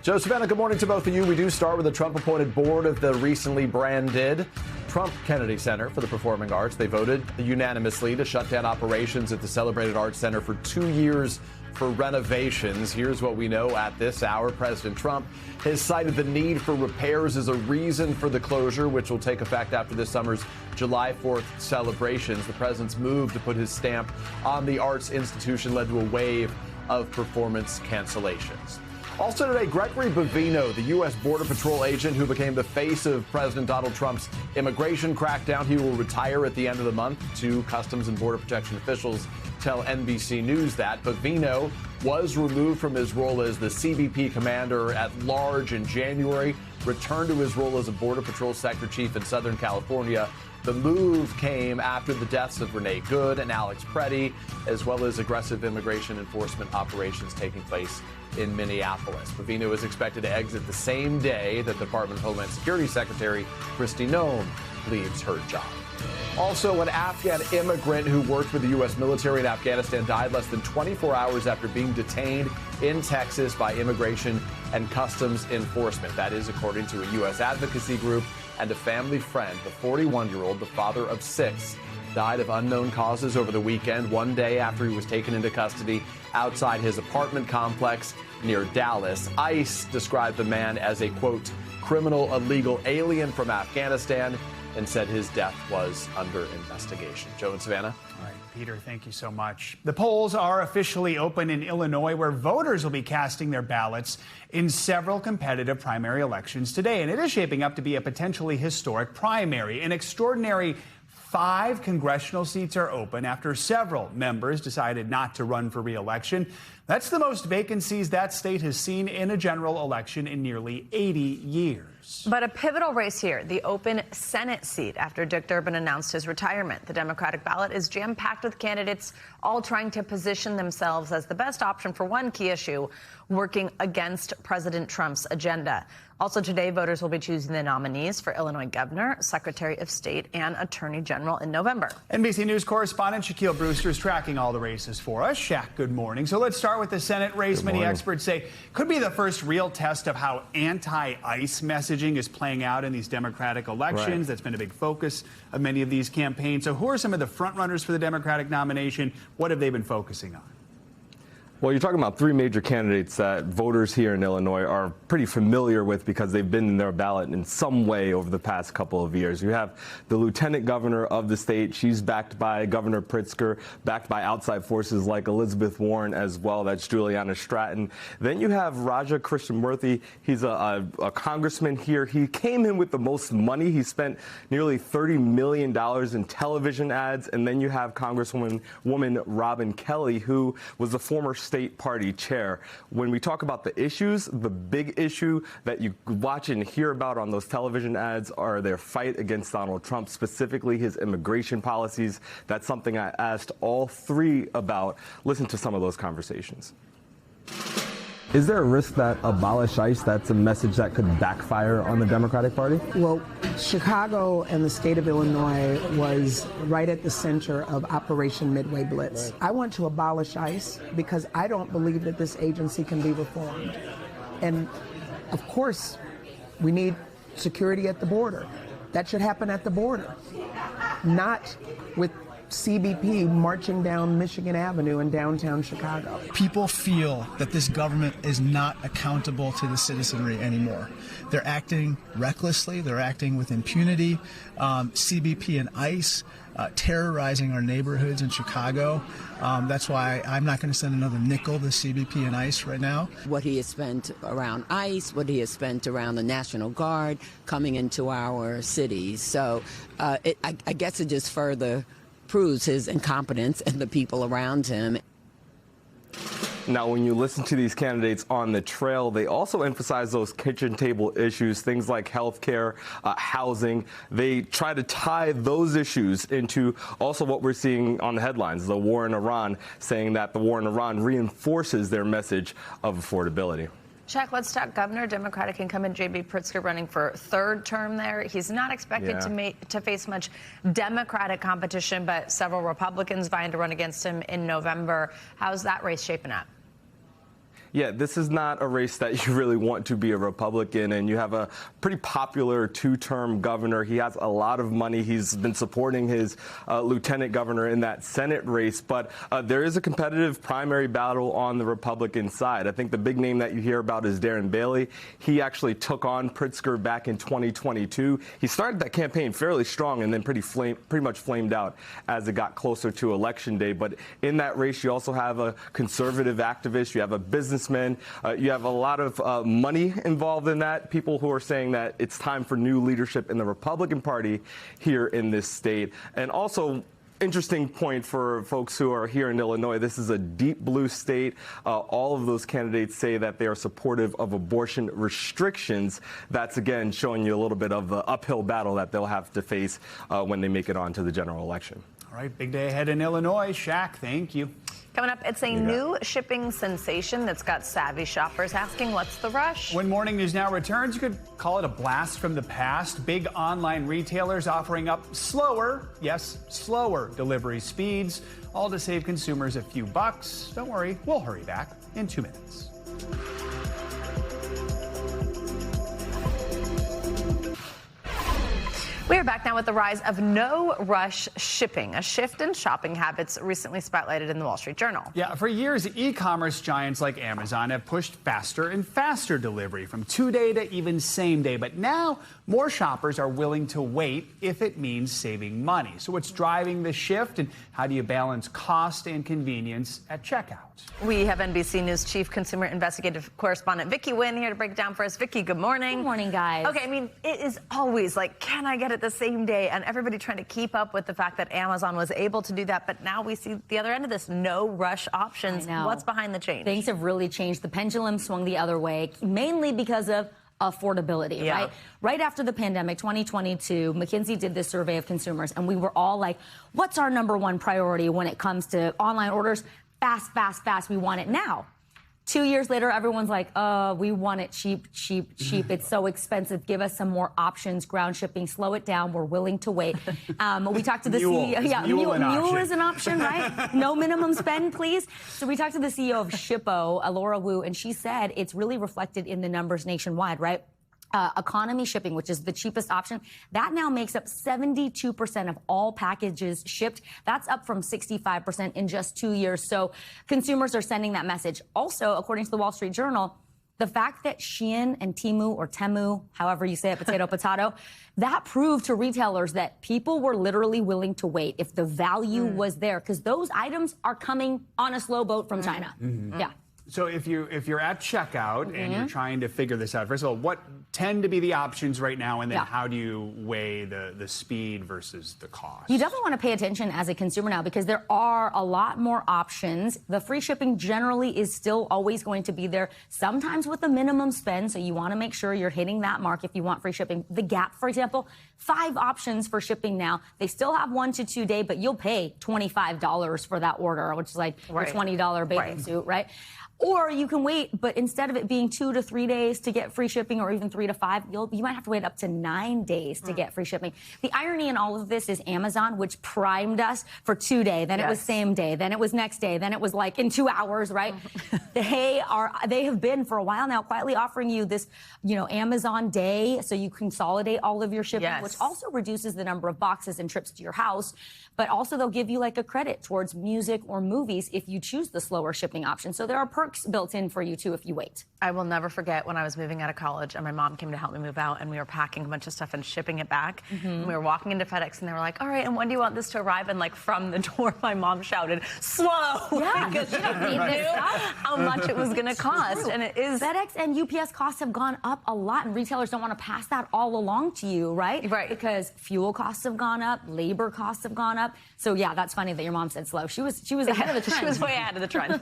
Joe, Savannah, good morning to both of you. We do start with the Trump-appointed board of the recently branded Trump Kennedy Center for the Performing Arts. They voted unanimously to shut down operations at the celebrated Arts Center for 2 years for renovations. Here's what we know at this hour. President Trump has cited the need for repairs as a reason for the closure, which will take effect after this summer's July 4th celebrations. The president's move to put his stamp on the arts institution led to a wave of performance cancellations. Also today, Gregory Bovino, the U.S. Border Patrol agent who became the face of President Donald Trump's immigration crackdown, he will retire at the end of the month. Two Customs and Border Protection officials tell NBC News that. Bovino was removed from his role as the CBP commander at large in January, returned to his role as a Border Patrol sector chief in Southern California. The move came after the deaths of Renee Good and Alex Preddy, as well as aggressive immigration enforcement operations taking place in Minneapolis. Bovino is expected to exit the same day that the Department of Homeland Security Secretary Kristi Noem leaves her job. Also, an Afghan immigrant who worked with the U.S. military in Afghanistan died less than 24 hours after being detained in Texas by Immigration and Customs Enforcement. That is according to a U.S. advocacy group and a family friend. The 41-year-old, the father of 6, died of unknown causes over the weekend, one day after he was taken into custody outside his apartment complex near Dallas. ICE described the man as a, quote, criminal illegal alien from Afghanistan and said his death was under investigation. Joe and Savannah. All right, Peter, thank you so much. The polls are officially open in Illinois, where voters will be casting their ballots in several competitive primary elections today. And it is shaping up to be a potentially historic primary. An extraordinary 5 congressional seats are open after several members decided not to run for re-election. That's the most vacancies that state has seen in a general election in nearly 80 years. But a pivotal race here, the open Senate seat after Dick Durbin announced his retirement. The Democratic ballot is jam-packed with candidates all trying to position themselves as the best option for one key issue, working against President Trump's agenda. Also today, voters will be choosing the nominees for Illinois Governor, Secretary of State, and Attorney General in November. NBC News correspondent Shaquille Brewster is tracking all the races for us. Shaq, good morning. So let's start with the Senate race. Many experts say could be the first real test of how anti-ICE messaging is playing out in these Democratic elections. Right. That's been a big focus of many of these campaigns. So who are some of the frontrunners for the Democratic nomination? What have they been focusing on? Well, you're talking about 3 major candidates that voters here in Illinois are pretty familiar with because they've been in their ballot in some way over the past couple of years. You have the lieutenant governor of the state. She's backed by Governor Pritzker, backed by outside forces like Elizabeth Warren as well. That's Juliana Stratton. Then you have Raja Krishnamurthy. He's a congressman here. He came in with the most money. He spent nearly $30 million in television ads. And then you have Congresswoman Robin Kelly, who was the former state party chair. When we talk about the issues, the big issue that you watch and hear about on those television ads are their fight against Donald Trump, specifically his immigration policies. That's something I asked all 3 about. Listen to some of those conversations. Is there a risk that abolish ICE, that's a message that could backfire on the Democratic Party? Well, Chicago and the state of Illinois was right at the center of Operation Midway Blitz. I want to abolish ICE because I don't believe that this agency can be reformed. And of course, we need security at the border. That should happen at the border, not with CBP marching down Michigan Avenue in downtown Chicago. People feel that this government is not accountable to the citizenry anymore. They're acting recklessly. They're acting with impunity. CBP and ICE terrorizing our neighborhoods in Chicago. That's why I'm not going to send another nickel to CBP and ICE right now. What he has spent around ICE, what he has spent around the National Guard coming into our cities. So I guess it just further proves his incompetence and the people around him. Now, when you listen to these candidates on the trail, they also emphasize those kitchen table issues, things like health care, housing. They try to tie those issues into also what we're seeing on the headlines, the war in Iran, saying that the war in Iran reinforces their message of affordability. Shaq, let's talk governor. Democratic incumbent J.B. Pritzker running for third term there. He's not expected to face much Democratic competition, but several Republicans vying to run against him in November. How's that race shaping up? Yeah, this is not a race that you really want to be a Republican, and you have a pretty popular two-term governor. He has a lot of money. He's been supporting his lieutenant governor in that Senate race, but there is a competitive primary battle on the Republican side. I think the big name that you hear about is Darren Bailey. He actually took on Pritzker back in 2022. He started that campaign fairly strong and then pretty much flamed out as it got closer to Election Day. But in that race, you also have a conservative activist. You have a businessman. You have a lot of money involved in that. People who are saying that it's time for new leadership in the Republican Party here in this state. And also, interesting point for folks who are here in Illinois, this is a deep blue state. All of those candidates say that they are supportive of abortion restrictions. That's, again, showing you a little bit of the uphill battle that they'll have to face when they make it on to the general election. All right, big day ahead in Illinois. Shaq, thank you. Coming up, it's a new shipping sensation that's got savvy shoppers asking, what's the rush? When Morning News Now returns, you could call it a blast from the past. Big online retailers offering up slower, yes, slower delivery speeds, all to save consumers a few bucks. Don't worry, we'll hurry back in 2 minutes. We are back now with the rise of no-rush shipping, a shift in shopping habits recently spotlighted in the Wall Street Journal. Yeah, for years, e-commerce giants like Amazon have pushed faster and faster delivery, from 2-day to even same-day. But now, more shoppers are willing to wait if it means saving money. So what's driving the shift, and how do you balance cost and convenience at checkout? We have NBC News Chief Consumer Investigative Correspondent Vicki Nguyen here to break it down for us. Vicki, good morning. Good morning, guys. Okay, I mean, it is always like, can I get it the same day? And everybody trying to keep up with the fact that Amazon was able to do that. But now we see the other end of this, no rush options. What's behind the change? Things have really changed. The pendulum swung the other way, mainly because of affordability, right? Right after the pandemic, 2022, McKinsey did this survey of consumers, and we were all like, what's our number one priority when it comes to online orders? Fast, fast, fast. We want it now. 2 years later, everyone's like, we want it cheap, cheap, cheap. It's so expensive. Give us some more options. Ground shipping, slow it down. We're willing to wait. We talked to the CEO. Yeah, mule is an option, right? No minimum spend, please. So we talked to the CEO of Shippo, Laura Wu, and she said it's really reflected in the numbers nationwide, right? Economy shipping, which is the cheapest option, that now makes up 72% of all packages shipped. That's up from 65% in just 2 years. So consumers are sending that message. Also, according to the Wall Street Journal, the fact that Shein and Temu, or Temu, however you say it, potato, that proved to retailers that people were literally willing to wait if the value was there, because those items are coming on a slow boat from China. Yeah. So if you're at checkout and you're trying to figure this out, first of all, what tend to be the options right now, and then how do you weigh the speed versus the cost? You definitely want to pay attention as a consumer now, because there are a lot more options. The free shipping generally is still always going to be there, sometimes with a minimum spend, so you want to make sure you're hitting that mark if you want free shipping. The Gap, for example, 5 options for shipping now. They still have 1 to 2 day, but you'll pay $25 for that order, which is like a $20 bathing suit, right? Or you can wait, but instead of it being 2 to 3 days to get free shipping, or even 3 to 5, you might have to wait up to 9 days to get free shipping. The irony in all of this is Amazon, which primed us for 2 day, then it was same day, then it was next day, then it was like in 2 hours, right? They have been for a while now quietly offering you this, Amazon Day, so you consolidate all of your shipping, which also reduces the number of boxes and trips to your house. But also they'll give you like a credit towards music or movies if you choose the slower shipping option. So there are perks perks built in for you too if you wait. I will never forget when I was moving out of college and my mom came to help me move out, and we were packing a bunch of stuff and shipping it back. And we were walking into FedEx and they were like, all right, and when do you want this to arrive? And like from the door, my mom shouted, slow! Yeah, because you don't need this stuff. how much it was going to cost. And it is. FedEx and UPS costs have gone up a lot, and retailers don't want to pass that all along to you, right? Right. Because fuel costs have gone up, labor costs have gone up. So yeah, that's funny that your mom said slow. She was ahead of the trend. She was way ahead of the trend.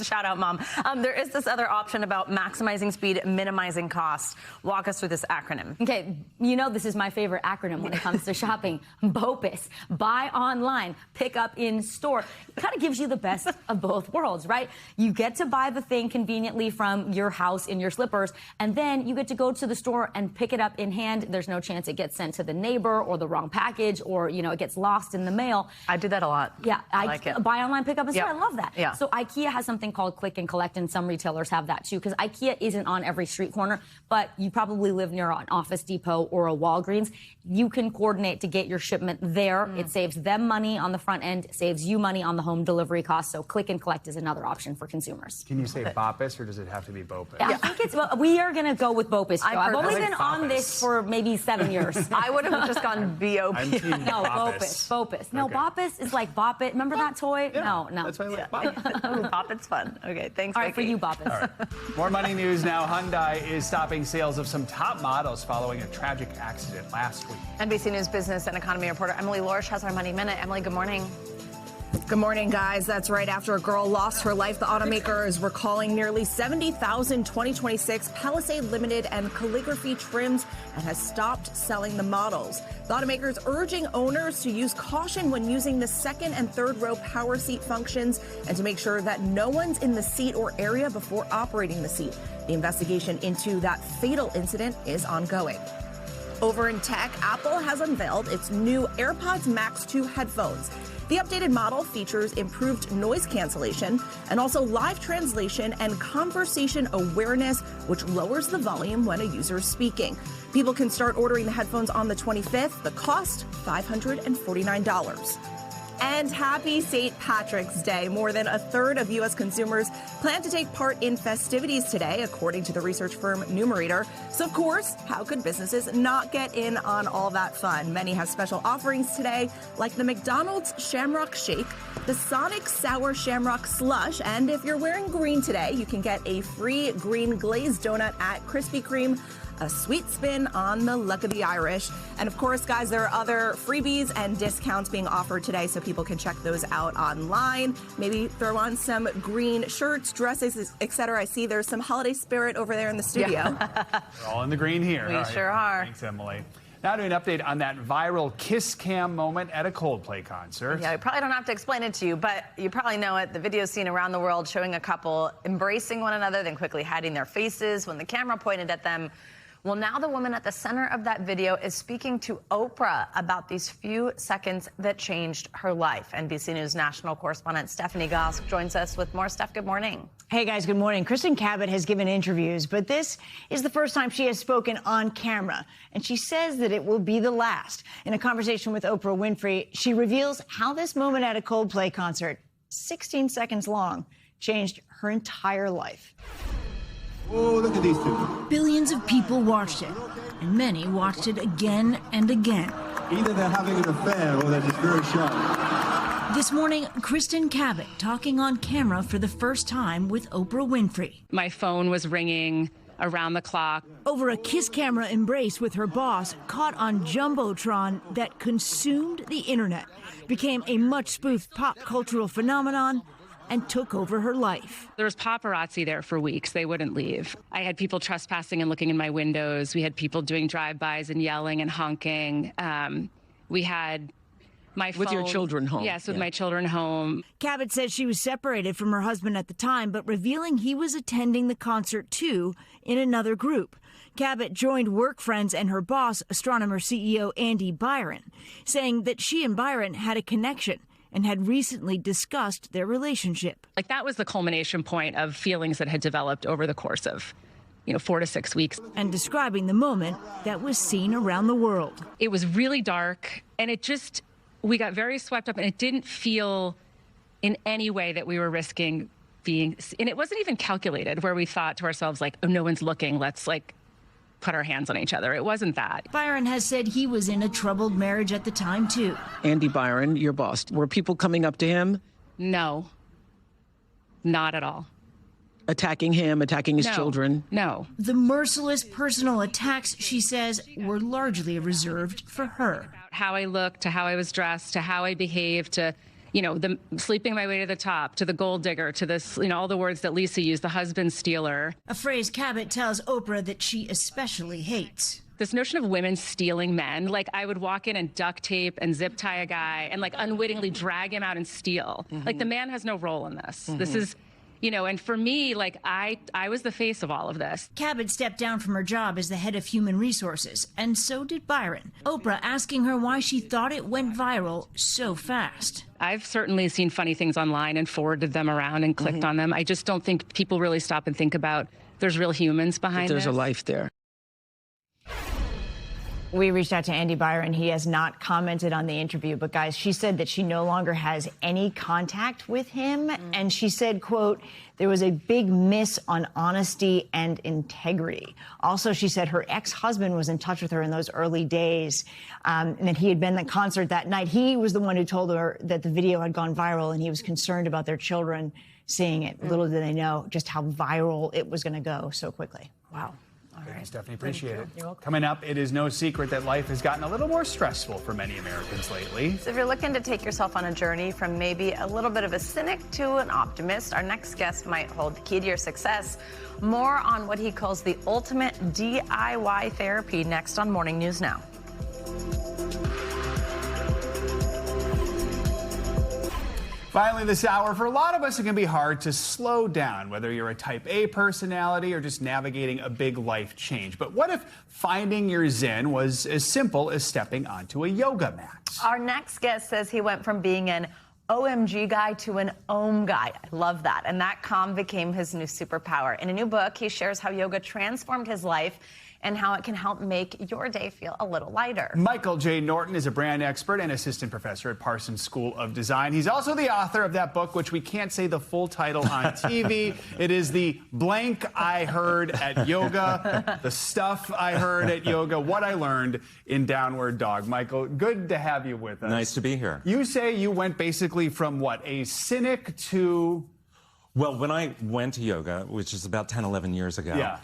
Shout out, Mom. There is this other option about maximizing speed, minimizing cost. Walk us through this acronym. Okay, you know this is my favorite acronym when it comes to shopping. BOPIS. Buy online, pick up in store. It kind of gives you the best of both worlds, right? You get to buy the thing conveniently from your house in your slippers, and then you get to go to the store and pick it up in hand. There's no chance it gets sent to the neighbor or the wrong package, or it gets lost in the mail. I do that a lot. Yeah, I like it. Buy online, pick up in store. I love that. Yeah. So IKEA has something called click and collect, and some retailers have that too, because IKEA isn't on every street corner, but you probably live near an Office Depot or a Walgreens. You can coordinate to get your shipment there. It saves them money on the front end, saves you money on the home delivery costs. So click and collect is another option for consumers. Can you say BOPIS or does it have to be BOPIS? I think we are going to go with BOPIS. I've only been on this for maybe 7 years. I would have just gone BOP. No, BOPIS. No, BOPIS is like Bop It. Remember that toy? Yeah, No. That's why I like BOPIS. Bop It's fun. Okay, thanks, All right, for Vicky. you, BOPIS. All right. More money news now. Hyundai is stopping sales of some top models following a tragic accident last week. NBC News business and economy reporter Emily Lorsch has our Money Minute. Emily, good morning. Good morning, guys. That's right. After a girl lost her life, the automaker is recalling nearly 70,000 2026 Palisade Limited and calligraphy trims and has stopped selling the models. The automaker is urging owners to use caution when using the second and third row power seat functions and to make sure that no one's in the seat or area before operating the seat. The investigation into that fatal incident is ongoing. Over in tech, Apple has unveiled its new AirPods Max 2 headphones. The updated model features improved noise cancellation and also live translation and conversation awareness, which lowers the volume when a user is speaking. People can start ordering the headphones on the 25th. The cost, $549. And happy St. Patrick's Day. More than a third of U.S. consumers plan to take part in festivities today, according to the research firm Numerator. So, of course, how could businesses not get in on all that fun? Many have special offerings today, like the McDonald's Shamrock Shake, the Sonic Sour Shamrock Slush, and if you're wearing green today, you can get a free green glazed donut at Krispy Kreme, a sweet spin on the Luck of the Irish. And of course, guys, there are other freebies and discounts being offered today, so people can check those out online. Maybe throw on some green shirts, dresses, etc. I see there's some holiday spirit over there in the studio. Yeah. We're all in the green here. We sure are. Thanks, Emily. Now to an update on that viral kiss cam moment at a Coldplay concert. Yeah, we probably don't have to explain it to you, but you probably know it. The video seen around the world showing a couple embracing one another, then quickly hiding their faces when the camera pointed at them. Well, now the woman at the center of that video is speaking to Oprah about these few seconds that changed her life. NBC News national correspondent Stephanie Gosk joins us with more. Steph, good morning. Hey, guys, good morning. Kristen Cabot has given interviews, but this is the first time she has spoken on camera, and she says that it will be the last. In a conversation with Oprah Winfrey, she reveals how this moment at a Coldplay concert, 16 seconds long, changed her entire life. Oh, look at these two. Billions of people watched it, and many watched it again and again. Either they're having an affair or they're just very shy. This morning, Kristen Cabot talking on camera for the first time with Oprah Winfrey. My phone was ringing around the clock. Over a kiss camera embrace with her boss caught on Jumbotron that consumed the internet, became a much spoofed pop cultural phenomenon, and took over her life. There was paparazzi there for weeks. They wouldn't leave. I had people trespassing and looking in my windows. We had people doing drive-bys and yelling and honking. We had my phone. With your children home. Yes, with my children home. Cabot says she was separated from her husband at the time, but revealing he was attending the concert too in another group. Cabot joined work friends and her boss, astronomer CEO Andy Byron, saying that she and Byron had a connection and had recently discussed their relationship. Like, that was the culmination point of feelings that had developed over the course of, 4 to 6 weeks. And describing the moment that was seen around the world. It was really dark, and we got very swept up, and it didn't feel in any way that we were risking being, and it wasn't even calculated where we thought to ourselves, like, oh, no one's looking, let's like put our hands on each other. It wasn't that. Byron has said he was in a troubled marriage at the time, too. Andy Byron, your boss, were people coming up to him? No, not at all. Attacking him, attacking his children? No. The merciless personal attacks, she says, were largely reserved for her. How I looked, to how I was dressed, to how I behaved, to, you know, the sleeping my way to the top, to the gold digger, to this, you know, all the words that Lisa used, the husband stealer. A phrase Cabot tells Oprah that she especially hates. This notion of women stealing men, like I would walk in and duct tape and zip tie a guy and like unwittingly drag him out and steal. Like the man has no role in this. This is, you know, and for me, like I was the face of all of this. Cabot stepped down from her job as the head of human resources, and so did Byron. Oprah asking her why she thought it went viral so fast. I've certainly seen funny things online and forwarded them around and clicked on them. I just don't think people really stop and think about there's real humans behind There's this. a life there. We reached out to Andy Byron. He has not commented on the interview, but guys, she said that she no longer has any contact with him. And she said, quote, there was a big miss on honesty and integrity. Also, she said her ex-husband was in touch with her in those early days, and that he had been at the concert that night. He was the one who told her that the video had gone viral, and he was concerned about their children seeing it. Little did they know just how viral it was going to go so quickly. Wow. Thanks, Stephanie. Appreciate it. Coming up, it is no secret that life has gotten a little more stressful for many Americans lately. So if you're looking to take yourself on a journey from maybe a little bit of a cynic to an optimist, our next guest might hold the key to your success. More on what he calls the ultimate DIY therapy next on Morning News Now. Finally this hour, for a lot of us, it can be hard to slow down, whether you're a type A personality or just navigating a big life change. But what if finding your zen was as simple as stepping onto a yoga mat? Our next guest says he went from being an OMG guy to an OM guy. I love that. And that calm became his new superpower. In a new book, he shares how yoga transformed his life and how it can help make your day feel a little lighter. Michael J. Norton is a brand expert and assistant professor at Parsons School of Design. He's also the author of that book, which we can't say the full title on TV. It is the blank I heard at yoga, the stuff I heard at yoga, what I learned in Downward Dog. Michael, good to have you with us. Nice to be here. You say you went basically from what, a cynic to... Well, when I went to yoga, which is about 10, 11 years ago,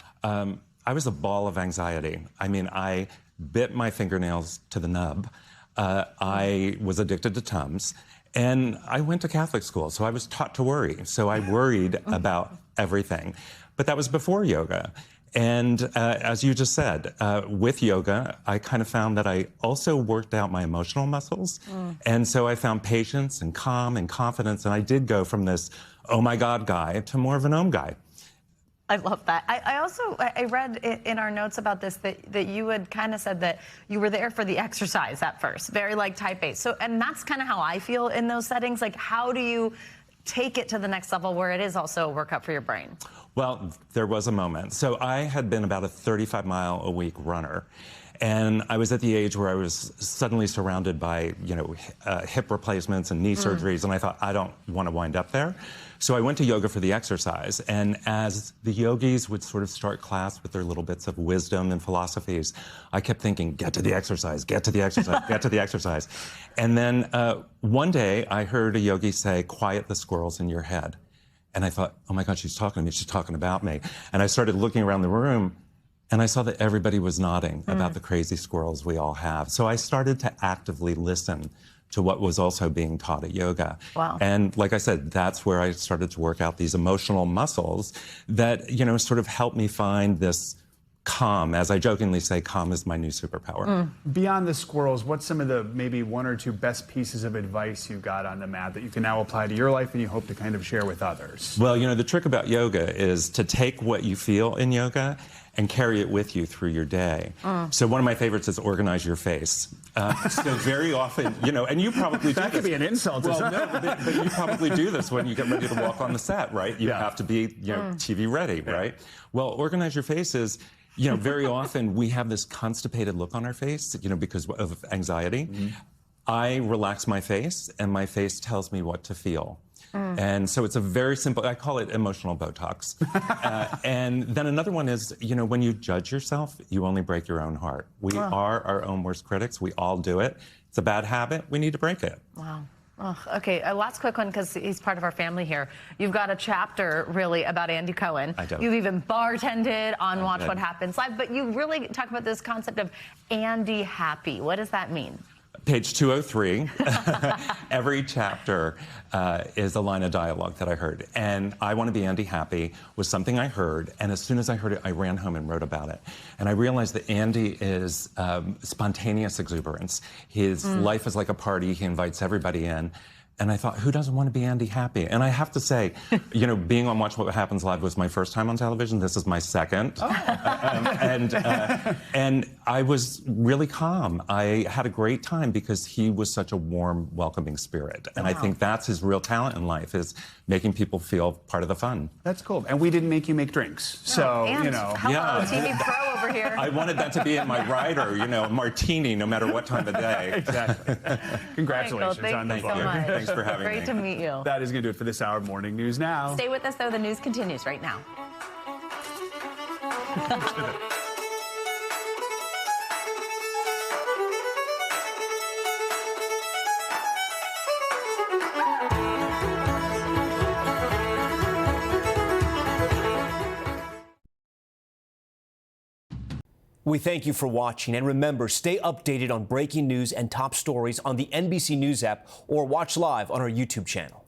I was a ball of anxiety. I mean, I bit my fingernails to the nub. I was addicted to Tums. And I went to Catholic school, so I was taught to worry. So I worried about everything. But that was before yoga. And as you just said, with yoga, I kind of found that I also worked out my emotional muscles. And so I found patience and calm and confidence. And I did go from this, oh my God guy to more of an OM guy. I love that. I also read in our notes about this that you had kind of said that you were there for the exercise at first, very like type A. So, and that's kind of how I feel in those settings. Like, how do you take it to the next level where it is also a workout for your brain? Well, there was a moment. So I had been about a 35-mile-a-week runner. And I was at the age where I was suddenly surrounded by, you know, hip replacements and knee surgeries. And I thought, I don't want to wind up there. So I went to yoga for the exercise. And as the yogis would sort of start class with their little bits of wisdom and philosophies, I kept thinking, get to the exercise, get to the exercise, get to the exercise. And then one day I heard a yogi say, quiet the squirrels in your head. And I thought, oh my God, she's talking to me. She's talking about me. And I started looking around the room. And I saw that everybody was nodding about the crazy squirrels we all have. So I started to actively listen to what was also being taught at yoga. Wow. And like I said, that's where I started to work out these emotional muscles that, you know, sort of helped me find this calm. As I jokingly say, calm is my new superpower. Beyond the squirrels, what's some of the maybe one or two best pieces of advice you got on the mat that you can now apply to your life and you hope to kind of share with others? Well, you know, the trick about yoga is to take what you feel in yoga and carry it with you through your day. So one of my favorites is organize your face. So very often, you know, and you probably do that this. could be an insult. Well, no, but you probably do this when you get ready to walk on the set, right? You have to be, you know, TV ready, right? Well, organize your face is, you know, very often we have this constipated look on our face, you know, because of anxiety. I relax my face, and my face tells me what to feel. And so it's a very simple, I call it emotional Botox. And then another one is, you know, when you judge yourself, you only break your own heart. We are our own worst critics. We all do it. It's a bad habit. We need to break it. Wow. Oh, okay, a last quick one, because he's part of our family here. You've got a chapter, really, about Andy Cohen. I do. You've even bartended on Watch What Happens Live, but you really talk about this concept of Andy Happy. What does that mean? Page 203, every chapter is a line of dialogue that I heard. And I Want to Be Andy Happy was something I heard, and as soon as I heard it, I ran home and wrote about it. And I realized that Andy is spontaneous exuberance. His life is like a party. He invites everybody in. And I thought, who doesn't want to be Andy Happy? And I have to say, you know, being on Watch What Happens Live was my first time on television. This is my second. And I was really calm. I had a great time because he was such a warm, welcoming spirit. And I think that's his real talent in life, is making people feel part of the fun. That's cool. And we didn't make you make drinks. So, and you know. Hello, TV pro over here. I wanted that to be in my rider, you know, martini, no matter what time of day. Exactly. Congratulations Michael, on the thank you book. so much. Thanks for having me. Great to meet you. That is going to do it for this hour of Morning News Now. Stay with us, though. The news continues right now. We thank you for watching, and remember, stay updated on breaking news and top stories on the NBC News app or watch live on our YouTube channel.